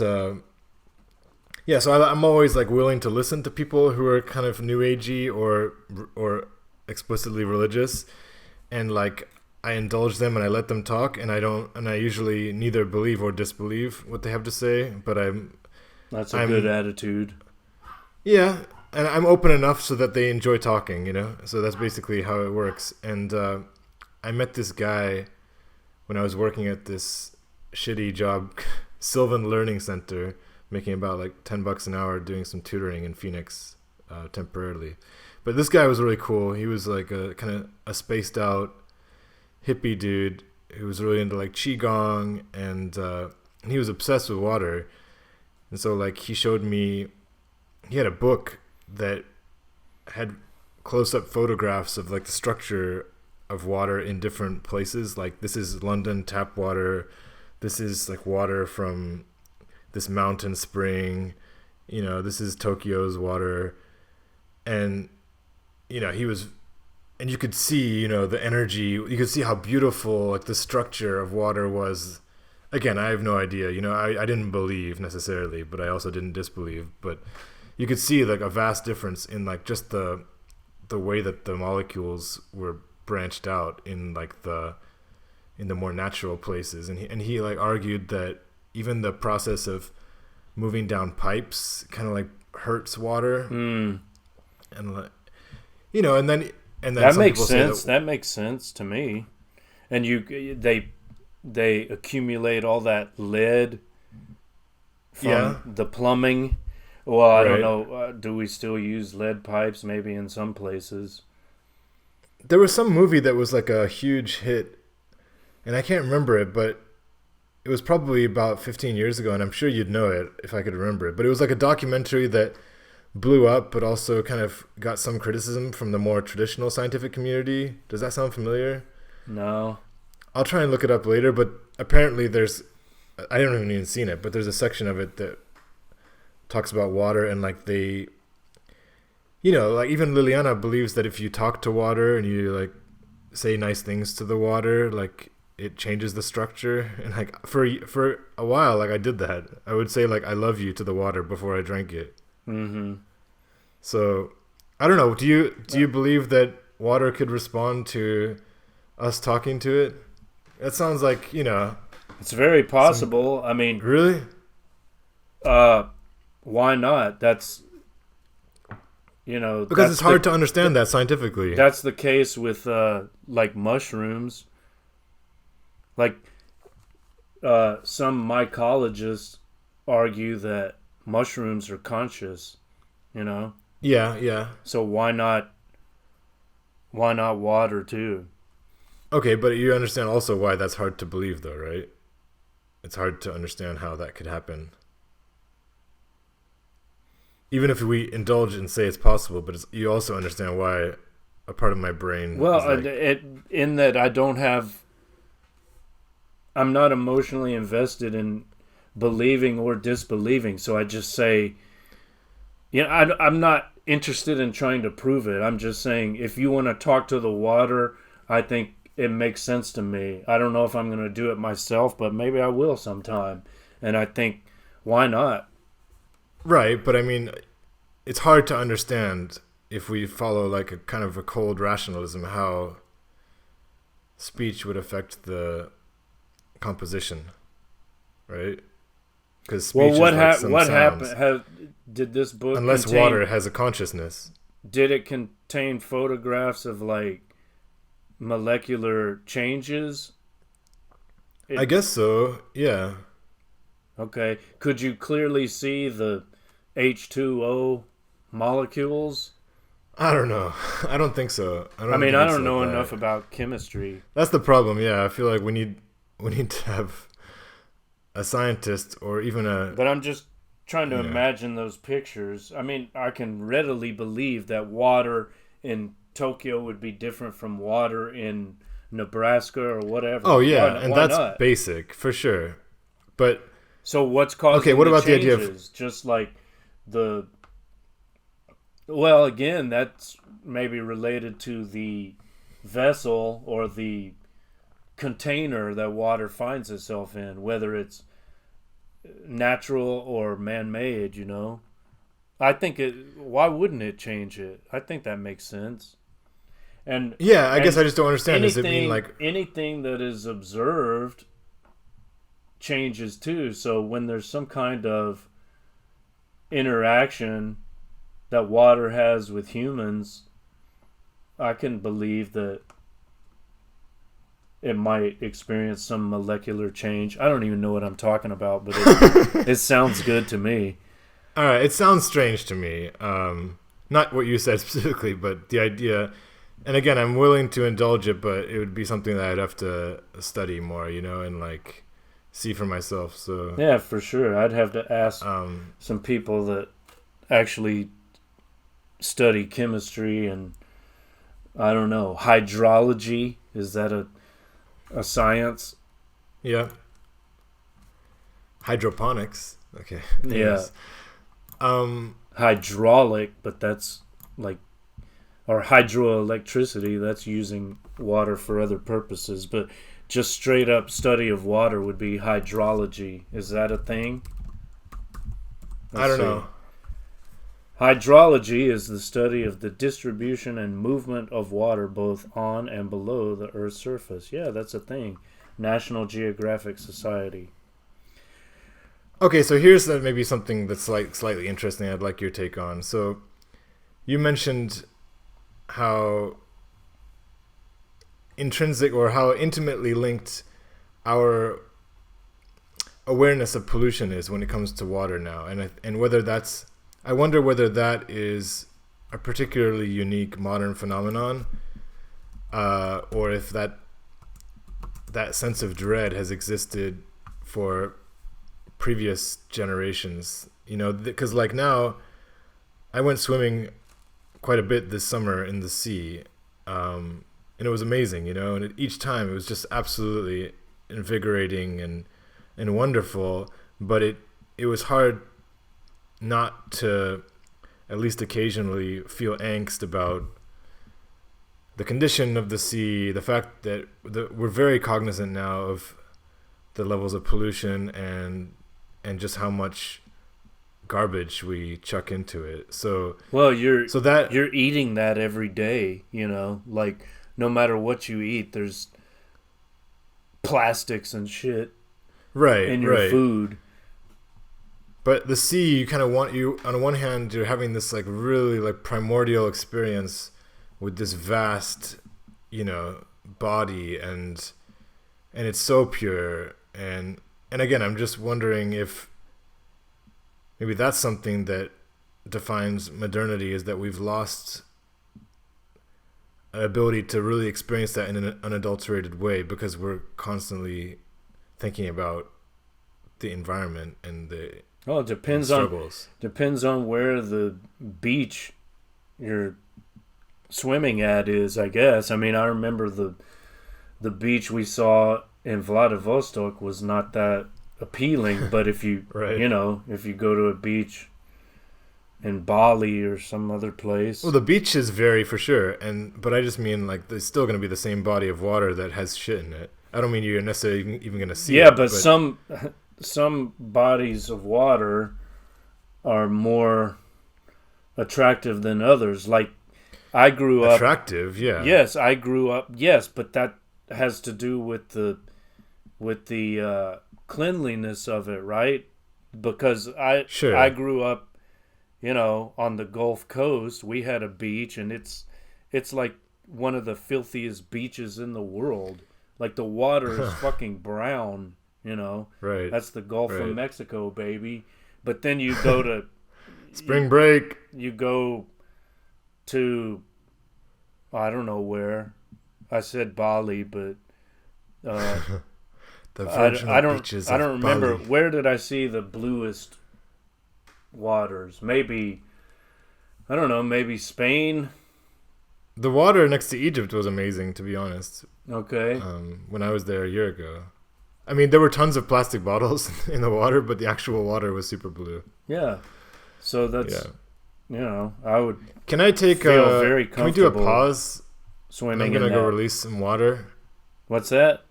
Yeah, so I'm always like willing to listen to people who are kind of new agey or explicitly religious, and like I indulge them and I let them talk, and I usually neither believe or disbelieve what they have to say, but That's a good attitude. Yeah, and I'm open enough so that they enjoy talking, you know? So that's basically how it works. And I met this guy when I was working at this shitty job, Sylvan Learning Center, making about like $10 an hour doing some tutoring in Phoenix temporarily. But this guy was really cool. He was like a kind of a spaced out hippie dude who was really into like Qigong, and he was obsessed with water. And so like he had a book that had close-up photographs of like the structure of water in different places. Like this is London tap water. This is like water from this mountain spring. You know, this is Tokyo's water. And, you know, and you could see, you know, the energy. You could see how beautiful like the structure of water was. Again, I have no idea. You know, I didn't believe necessarily, but I also didn't disbelieve. But you could see like a vast difference in like just the way that the molecules were branched out in like in the more natural places. And he like argued that even the process of moving down pipes kind of like hurts water. And like, you know, and then that makes sense. That makes sense to me. And they accumulate all that lead from the plumbing. Well, I don't know. Do we still use lead pipes? Maybe in some places. There was some movie that was like a huge hit, and I can't remember it, but it was probably about 15 years ago, and I'm sure you'd know it if I could remember it. But it was like a documentary that blew up, but also kind of got some criticism from the more traditional scientific community. Does that sound familiar? No. I'll try and look it up later, but apparently I haven't even seen it, but there's a section of it that talks about water, and like they, you know, like even Liliana believes that if you talk to water and you like say nice things to the water, like it changes the structure. And like for a while, like I did that. I would say like I love you to the water before I drank it. Mm-hmm. So I don't know. Do you believe that water could respond to us talking to it? That sounds like, you know, it's very possible. I mean, really? Why not? That's, you know, because it's hard to understand that scientifically. That's the case with like mushrooms. Like some mycologists argue that mushrooms are conscious, you know? Yeah. So why not water too? Okay, but you understand also why that's hard to believe though, right? It's hard to understand how that could happen. Even if we indulge and say it's possible, but you also understand why a part of my brain. Well, in that I'm not emotionally invested in believing or disbelieving, so I just say, you know, I'm not interested in trying to prove it. I'm just saying, if you want to talk to the water, I think it makes sense to me. I don't know if I'm going to do it myself, but maybe I will sometime. And I think, why not? Right, but I mean, it's hard to understand if we follow like a kind of a cold rationalism how speech would affect the composition, right? Because speech is like some what sounds. happened? Did this book unless water has a consciousness? Did it contain photographs of like molecular changes? I guess so. Yeah. Okay. Could you clearly see the H2O molecules? I don't know. I don't think so. I don't know enough about chemistry. That's the problem. Yeah, I feel like we need to have a scientist or even a. But I'm just trying to imagine those pictures. I mean, I can readily believe that water in Tokyo would be different from water in Nebraska or whatever. Oh yeah, why that's not? Basic for sure. But so what's causing? Okay, what about changes? the idea of just like the? Well, again, that's maybe related to the vessel or the container that water finds itself in, whether it's natural or man-made, you know. I think why wouldn't it change it? I think that makes sense. And yeah, I guess I just don't understand. Does it mean like anything that is observed changes too? So when there's some kind of interaction that water has with humans, I can believe that it might experience some molecular change. I don't even know what I'm talking about, but it sounds good to me. All right, it sounds strange to me. Not what you said specifically, but the idea. And again, I'm willing to indulge it, but it would be something that I'd have to study more, you know, and like see for myself. So yeah, for sure, I'd have to ask some people that actually study chemistry and I don't know, hydrology. Is that a science? Yeah. Hydroponics. Okay. Yeah. Hydraulic, but that's like, or hydroelectricity, that's using water for other purposes. But just straight up study of water would be hydrology. Is that a thing? I don't know. Hydrology is the study of the distribution and movement of water both on and below the Earth's surface. Yeah, that's a thing. National Geographic Society. Okay, so here's maybe something that's like slightly interesting I'd like your take on. So you mentioned how intrinsic or how intimately linked our awareness of pollution is when it comes to water now, and whether that's, I wonder whether that is a particularly unique modern phenomenon, or if that sense of dread has existed for previous generations. You know, because like now, I went swimming quite a bit this summer in the sea, and it was amazing. You know, and each time it was just absolutely invigorating and wonderful. But it was hard not to at least occasionally feel angst about the condition of the sea, the fact that we're very cognizant now of the levels of pollution and just how much garbage we chuck into it. So well, you're eating that every day, you know, like no matter what you eat, there's plastics and shit in your food. But the sea, you kind of on one hand, you're having this like really like primordial experience with this vast, you know, body, and it's so pure. And again, I'm just wondering if maybe that's something that defines modernity, is that we've lost an ability to really experience that in an unadulterated way because we're constantly thinking about the environment and the well, it depends on where the beach you're swimming at is, I guess. I mean, I remember the beach we saw in Vladivostok was not that appealing, but if you you know, if you go to a beach in Bali or some other place, well, the beach is very for sure, but I just mean like there's still going to be the same body of water that has shit in it. I don't mean you're necessarily even going to see it. But some bodies of water are more attractive than others. Like I grew up attractive, yeah. Yes, I grew up. Yes, but that has to do with the cleanliness of it, right? Because I grew up, you know, on the Gulf Coast. We had a beach, and it's like one of the filthiest beaches in the world. Like the water is fucking brown, you know. Right. That's the Gulf of Mexico, baby. But then you go to spring break. You go to I don't know where. I said Bali, but the virginal beaches I don't remember. Bali. Where did I see the bluest waters? Maybe I don't know. Maybe Spain. The water next to Egypt was amazing, to be honest. Okay. When I was there a year ago, I mean, there were tons of plastic bottles in the water, but the actual water was super blue. Yeah. So that's you know, I would. Can I take feel very Can we do a pause? Swimming. I'm gonna go release some water. What's that?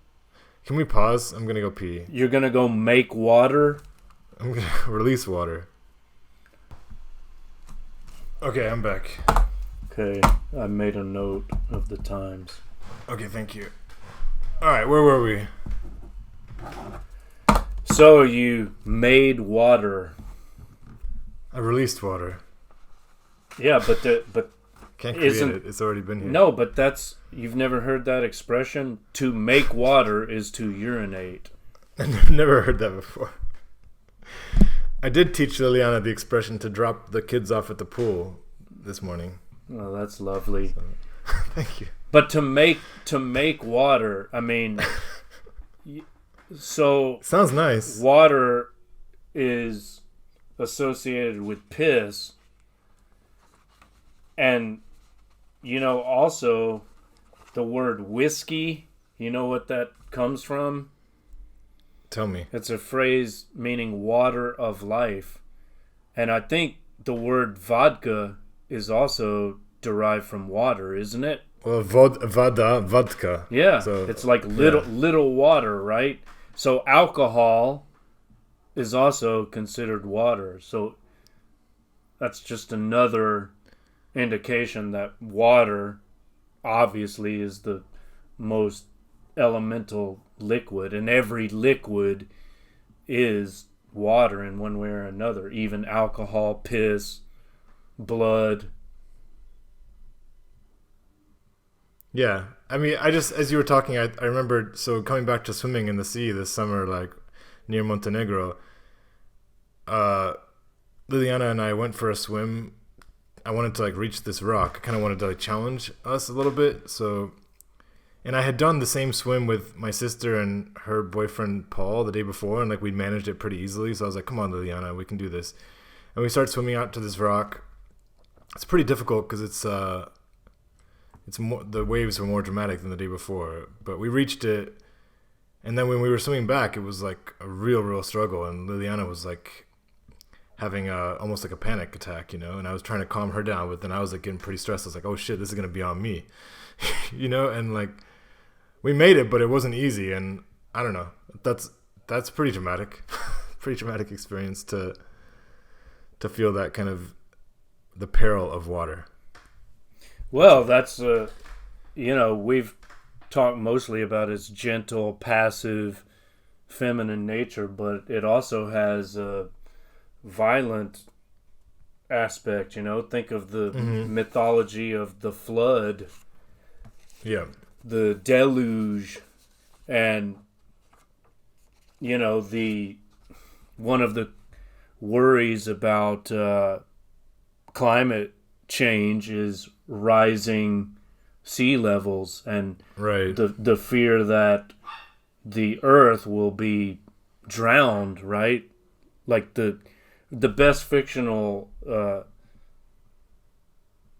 Can we pause? I'm gonna go pee. You're gonna go make water? I'm gonna release water. Okay, I'm back. Okay, I made a note of the times. Okay, thank you. Alright, where were we? So you made water. I released water. Yeah, but Can't create isn't it. It's already been here. no, but you've never heard that expression? To make water is to urinate. I've never heard that before. I did teach Liliana the expression to drop the kids off at the pool this morning. Oh, that's lovely. So, thank you. But to make water, I mean, so Sounds nice. water is associated with piss, and also the word whiskey. You know what that comes from? Tell me. It's a phrase meaning water of life. And I think the word vodka is also derived from water, isn't it? Well, vodka. Yeah. So, it's like little water, right? So alcohol is also considered water. So that's just another indication that water obviously is the most elemental liquid, and every liquid is water in one way or another, even alcohol, piss, blood. Yeah. I mean, as you were talking, I remembered, so coming back to swimming in the sea this summer, like near Montenegro, Liliana and I went for a swim. I wanted to like reach this rock. I kind of wanted to like challenge us a little bit. And I had done the same swim with my sister and her boyfriend Paul the day before, and like we'd managed it pretty easily. So I was like, "Come on, Liliana, we can do this." And we start swimming out to this rock. It's pretty difficult because it's more, the waves were more dramatic than the day before. But we reached it, and then when we were swimming back, it was like a real struggle. And Liliana was like having almost like a panic attack, And I was trying to calm her down, but then I was like getting pretty stressed. I was like, "Oh shit, this is gonna be on me," And like. We made it, but it wasn't easy, and I don't know. That's pretty dramatic, pretty traumatic experience to feel that kind of the peril of water. Well, that's we've talked mostly about its gentle, passive, feminine nature, but it also has a violent aspect. Think of the mythology of the flood. Yeah. The deluge, and the one of the worries about climate change is rising sea levels, and right. the fear that the earth will be drowned, right? Like the best fictional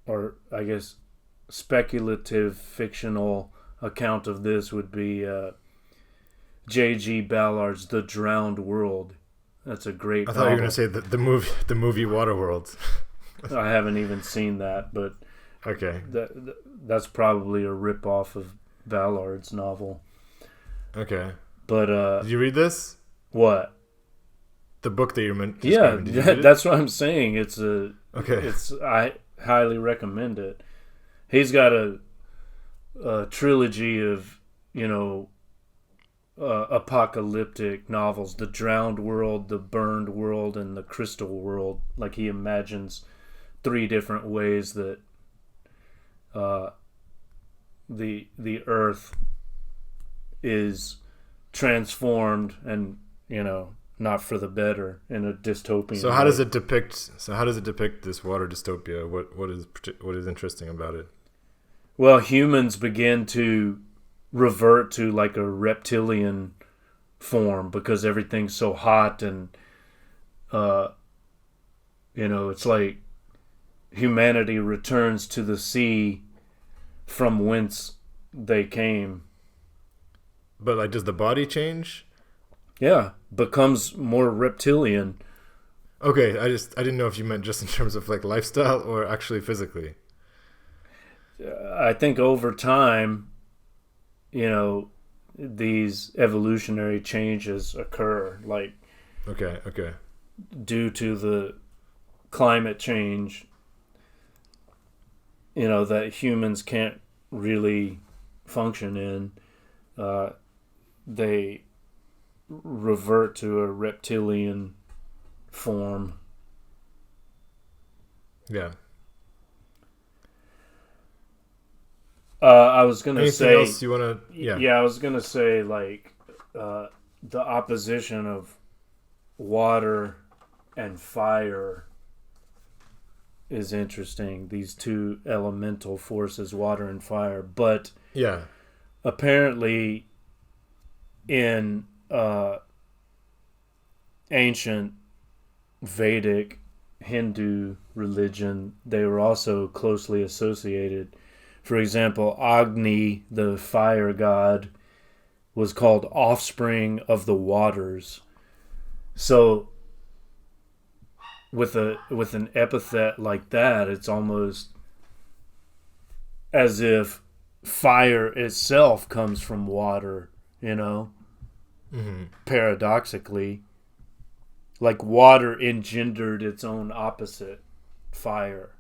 or I guess speculative fictional account of this would be J.G. Ballard's The Drowned World. That's a great novel. I thought you were going to say the movie Waterworld. I haven't even seen that, but okay. That's probably a rip-off of Ballard's novel. Okay. But did you read this? What? The book that you meant. Yeah, that's what I'm saying. okay. I highly recommend it. He's got a trilogy of, apocalyptic novels: The Drowned World, The Burned World, and The Crystal World. Like, he imagines 3 different ways that the Earth is transformed and, not for the better in a dystopian So how way. does it depict this water dystopia? What is interesting about it? Well, humans begin to revert to like a reptilian form because everything's so hot, and it's like humanity returns to the sea from whence they came. But like, does the body change? Yeah, becomes more reptilian. Okay, I didn't know if you meant just in terms of like lifestyle or actually physically. I think over time, these evolutionary changes occur. Like, okay. due to the climate change, that humans can't really function in, they revert to a reptilian form. Yeah. I was gonna Anything say. else you want to? Yeah. I was gonna say the opposition of water and fire is interesting. These two elemental forces, water and fire, but Yeah. apparently in ancient Vedic Hindu religion, they were also closely associated. For example, Agni, the fire god, was called offspring of the waters. So with an epithet like that, it's almost as if fire itself comes from water, paradoxically. Like water engendered its own opposite, fire.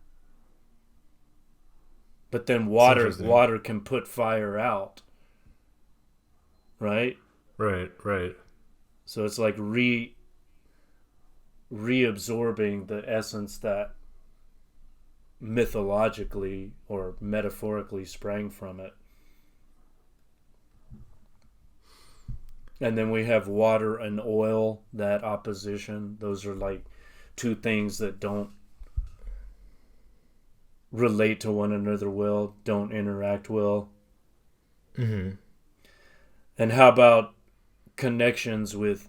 But then water can put fire out. Right? Right. So it's like reabsorbing the essence that mythologically or metaphorically sprang from it. And then we have water and oil, that opposition. Those are like two things that don't relate to one another well, don't interact well. Mm-hmm. And how about connections with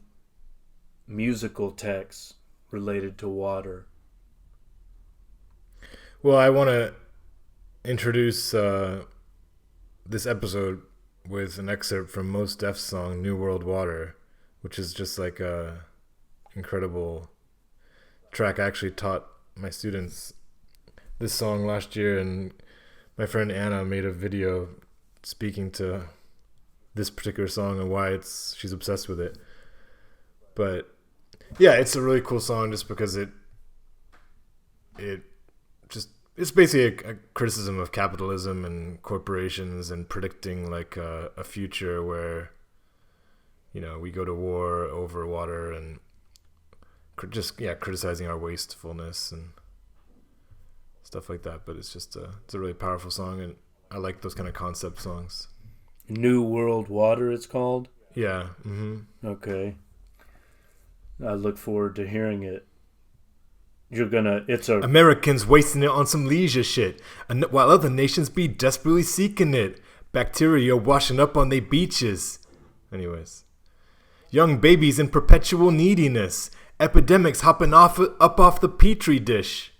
musical texts related to water? Well, I want to introduce this episode with an excerpt from Mos Def's song New World Water, which is just like a incredible track. I actually taught my students this song last year, and my friend Anna made a video speaking to this particular song and why she's obsessed with it. But yeah, it's a really cool song just because it's basically a criticism of capitalism and corporations and predicting like a future where we go to war over water and criticizing our wastefulness and stuff like that. But it's a really powerful song, and I like those kind of concept songs. New World Water, it's called? Yeah. Mm-hmm. Okay. I look forward to hearing it. Americans wasting it on some leisure shit, while other nations be desperately seeking it. Bacteria washing up on they beaches. Anyways. Young babies in perpetual neediness. Epidemics hopping up off the petri dish.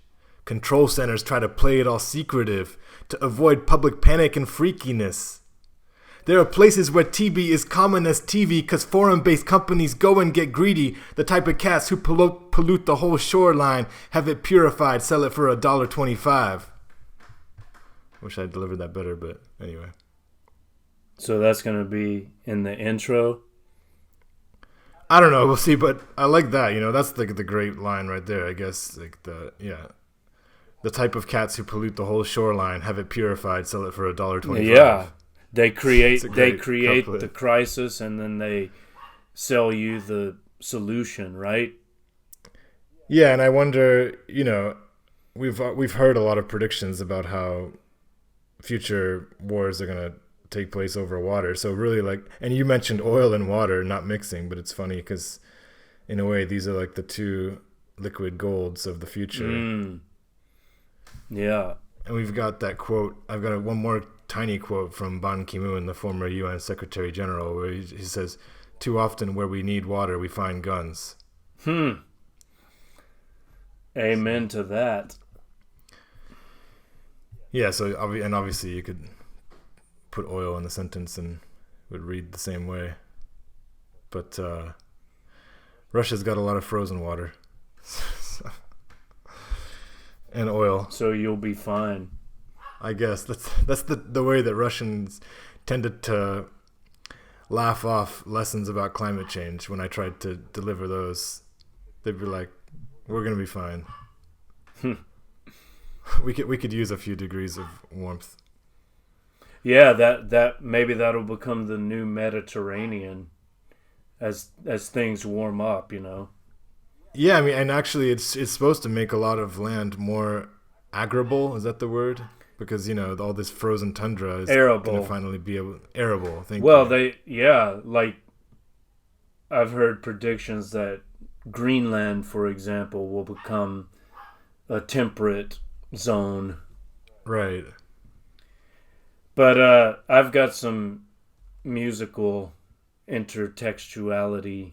Control centers try to play it all secretive to avoid public panic and freakiness. There are places where TB is common as TV because foreign-based companies go and get greedy. The type of cats who pollute the whole shoreline, have it purified, sell it for $1.25. Wish I delivered that better, but anyway. So that's going to be in the intro? I don't know, we'll see, but I like that, that's the great line right there, I guess. Like the type of cats who pollute the whole shoreline, have it purified, sell it for $1.25. Yeah. They create couplet. the crisis, and then they sell you the solution, right? Yeah, and I wonder, we've heard a lot of predictions about how future wars are going to take place over water. So really and you mentioned oil and water not mixing, but it's funny because in a way these are like the two liquid golds of the future. Yeah. And we've got that quote. I've got one more tiny quote from Ban Ki-moon, the former UN Secretary General, where he says, "Too often where we need water, we find guns." Amen to that. Yeah, so obviously you could put oil in the sentence and it would read the same way. But Russia's got a lot of frozen water. And oil. So you'll be fine. I guess that's the way that Russians tended to laugh off lessons about climate change when I tried to deliver those. they'd be like, "We're gonna be fine. we could use a few degrees of warmth." Yeah, that maybe that'll become the new Mediterranean as things warm up, you know. Yeah, I mean, and actually, it's supposed to make a lot of land more agrable. Is that the word? Because all this frozen tundra is Arable. going to finally be arable. Well, like I've heard predictions that Greenland, for example, will become a temperate zone. Right. But I've got some musical intertextuality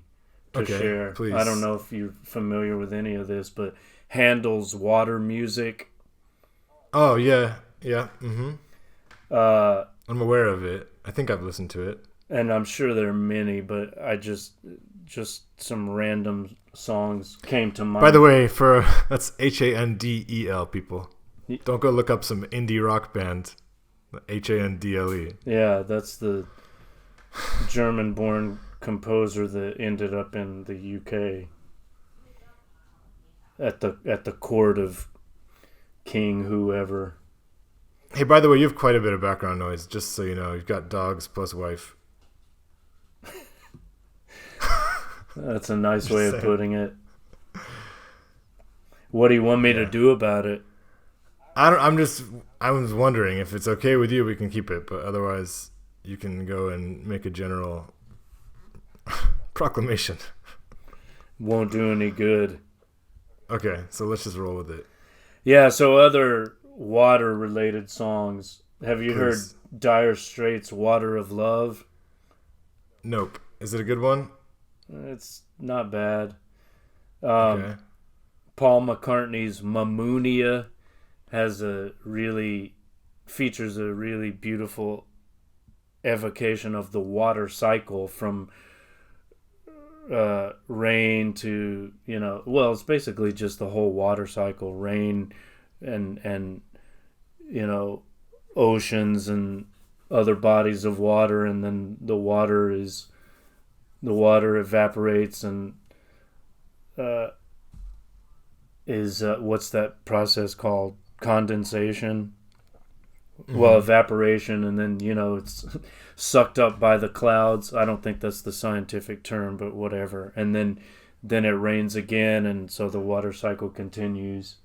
to share. Please. I don't know if you're familiar with any of this, but Handel's Water Music. Oh, yeah. Yeah. Mm-hmm. I'm aware of it. I think I've listened to it. And I'm sure there are many, but I just some random songs came to mind. By the way, that's Handel, people. Don't go look up some indie rock band. Handle. Yeah, that's the German-born composer that ended up in the UK at the court of King whoever. Hey, by the way, you have quite a bit of background noise, just so you know. You've got dogs plus wife. That's a nice way of putting it. What do you want me to do about it? I was wondering if it's okay with you, we can keep it, but otherwise you can go and make a general proclamation. Won't do any good. Okay, so let's just roll with it. Yeah, so other water-related songs. Have you heard Please. Dire Straits' Water of Love? Nope. Is it a good one? It's not bad. Okay. Paul McCartney's Mamounia features a really beautiful evocation of the water cycle from rain to, it's basically just the whole water cycle, rain and oceans and other bodies of water, and then the water evaporates and what's that process called? Condensation. Mm-hmm. Well, evaporation, and then it's sucked up by the clouds. I don't think that's the scientific term, but whatever. And then it rains again, and so the water cycle continues.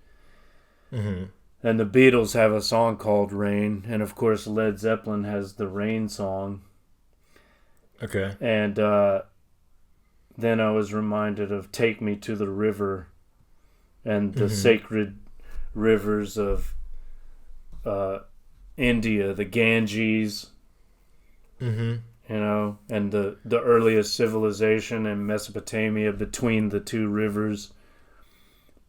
Mm-hmm. And the Beatles have a song called Rain, and of course Led Zeppelin has the Rain song. Okay. And then I was reminded of Take Me to the River and the sacred rivers of India, the Ganges, and the earliest civilization in Mesopotamia between the two rivers,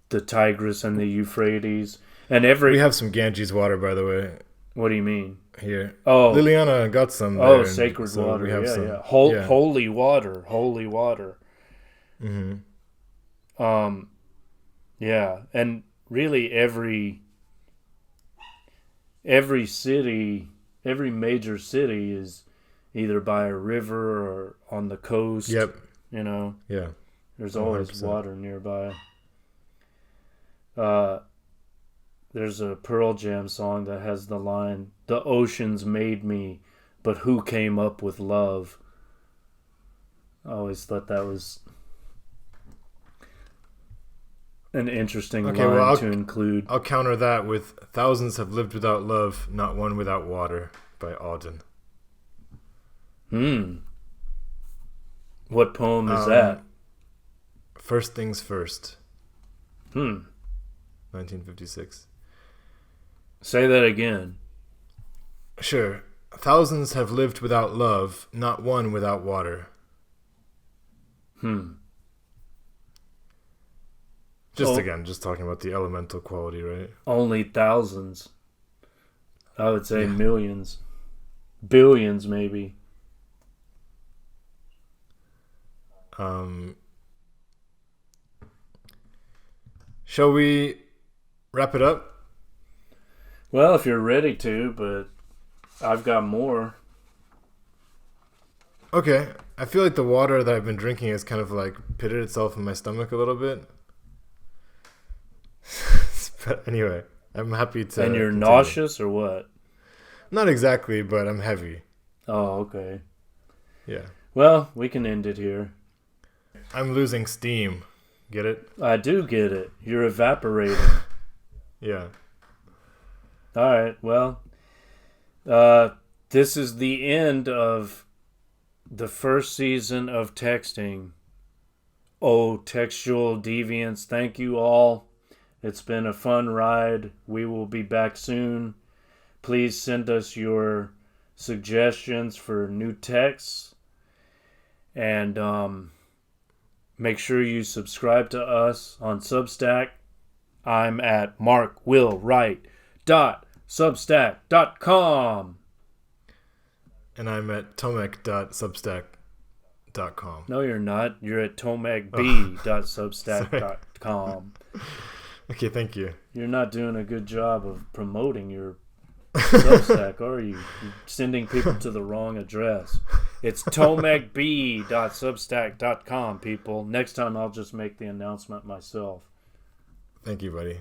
the Tigris and the Euphrates. And we have some Ganges water, by the way. What do you mean? Here. Oh, Liliana got some there. Oh, sacred water. We have some. Yeah. Holy water. Holy water. Mm-hmm. Yeah, and really every city, every major city is either by a river or on the coast. Yep. Yeah. There's 100%. always water nearby. There's a Pearl Jam song that has the line, "The oceans made me, but who came up with love?" I always thought that was an interesting line to include. I'll counter that with "Thousands have lived without love, not one without water" by Auden. What poem is that? First Things First. 1956. Say that again. Sure. Thousands have lived without love, not one without water. Just talking about the elemental quality, right? Only thousands. I would say millions. Billions, maybe. Shall we wrap it up? Well, if you're ready to, but I've got more. Okay. I feel like the water that I've been drinking has kind of like pitted itself in my stomach a little bit. But anyway, I'm happy to. And you're continue. nauseous or what? Not exactly, but I'm heavy. Oh, okay. Yeah. Well, we can end it here. I'm losing steam. Get it? I do get it. You're evaporating. Yeah. All right. Well, this is the end of the first season of texting. Oh, Textual Deviants, thank you all. It's been a fun ride. We will be back soon. Please send us your suggestions for new texts. And make sure you subscribe to us on Substack. I'm at markwillwright.substack.com. And I'm at tomek.substack.com. No, you're not. You're at tomekb.substack.com. Okay, thank you. You're not doing a good job of promoting your Substack, are you? You're sending people to the wrong address. It's tomekb.substack.com, people. Next time I'll just make the announcement myself. Thank you, buddy.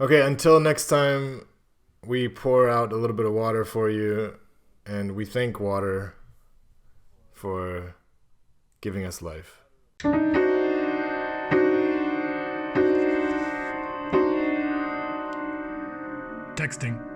Okay, until next time, we pour out a little bit of water for you, and we thank water for giving us life. Texting.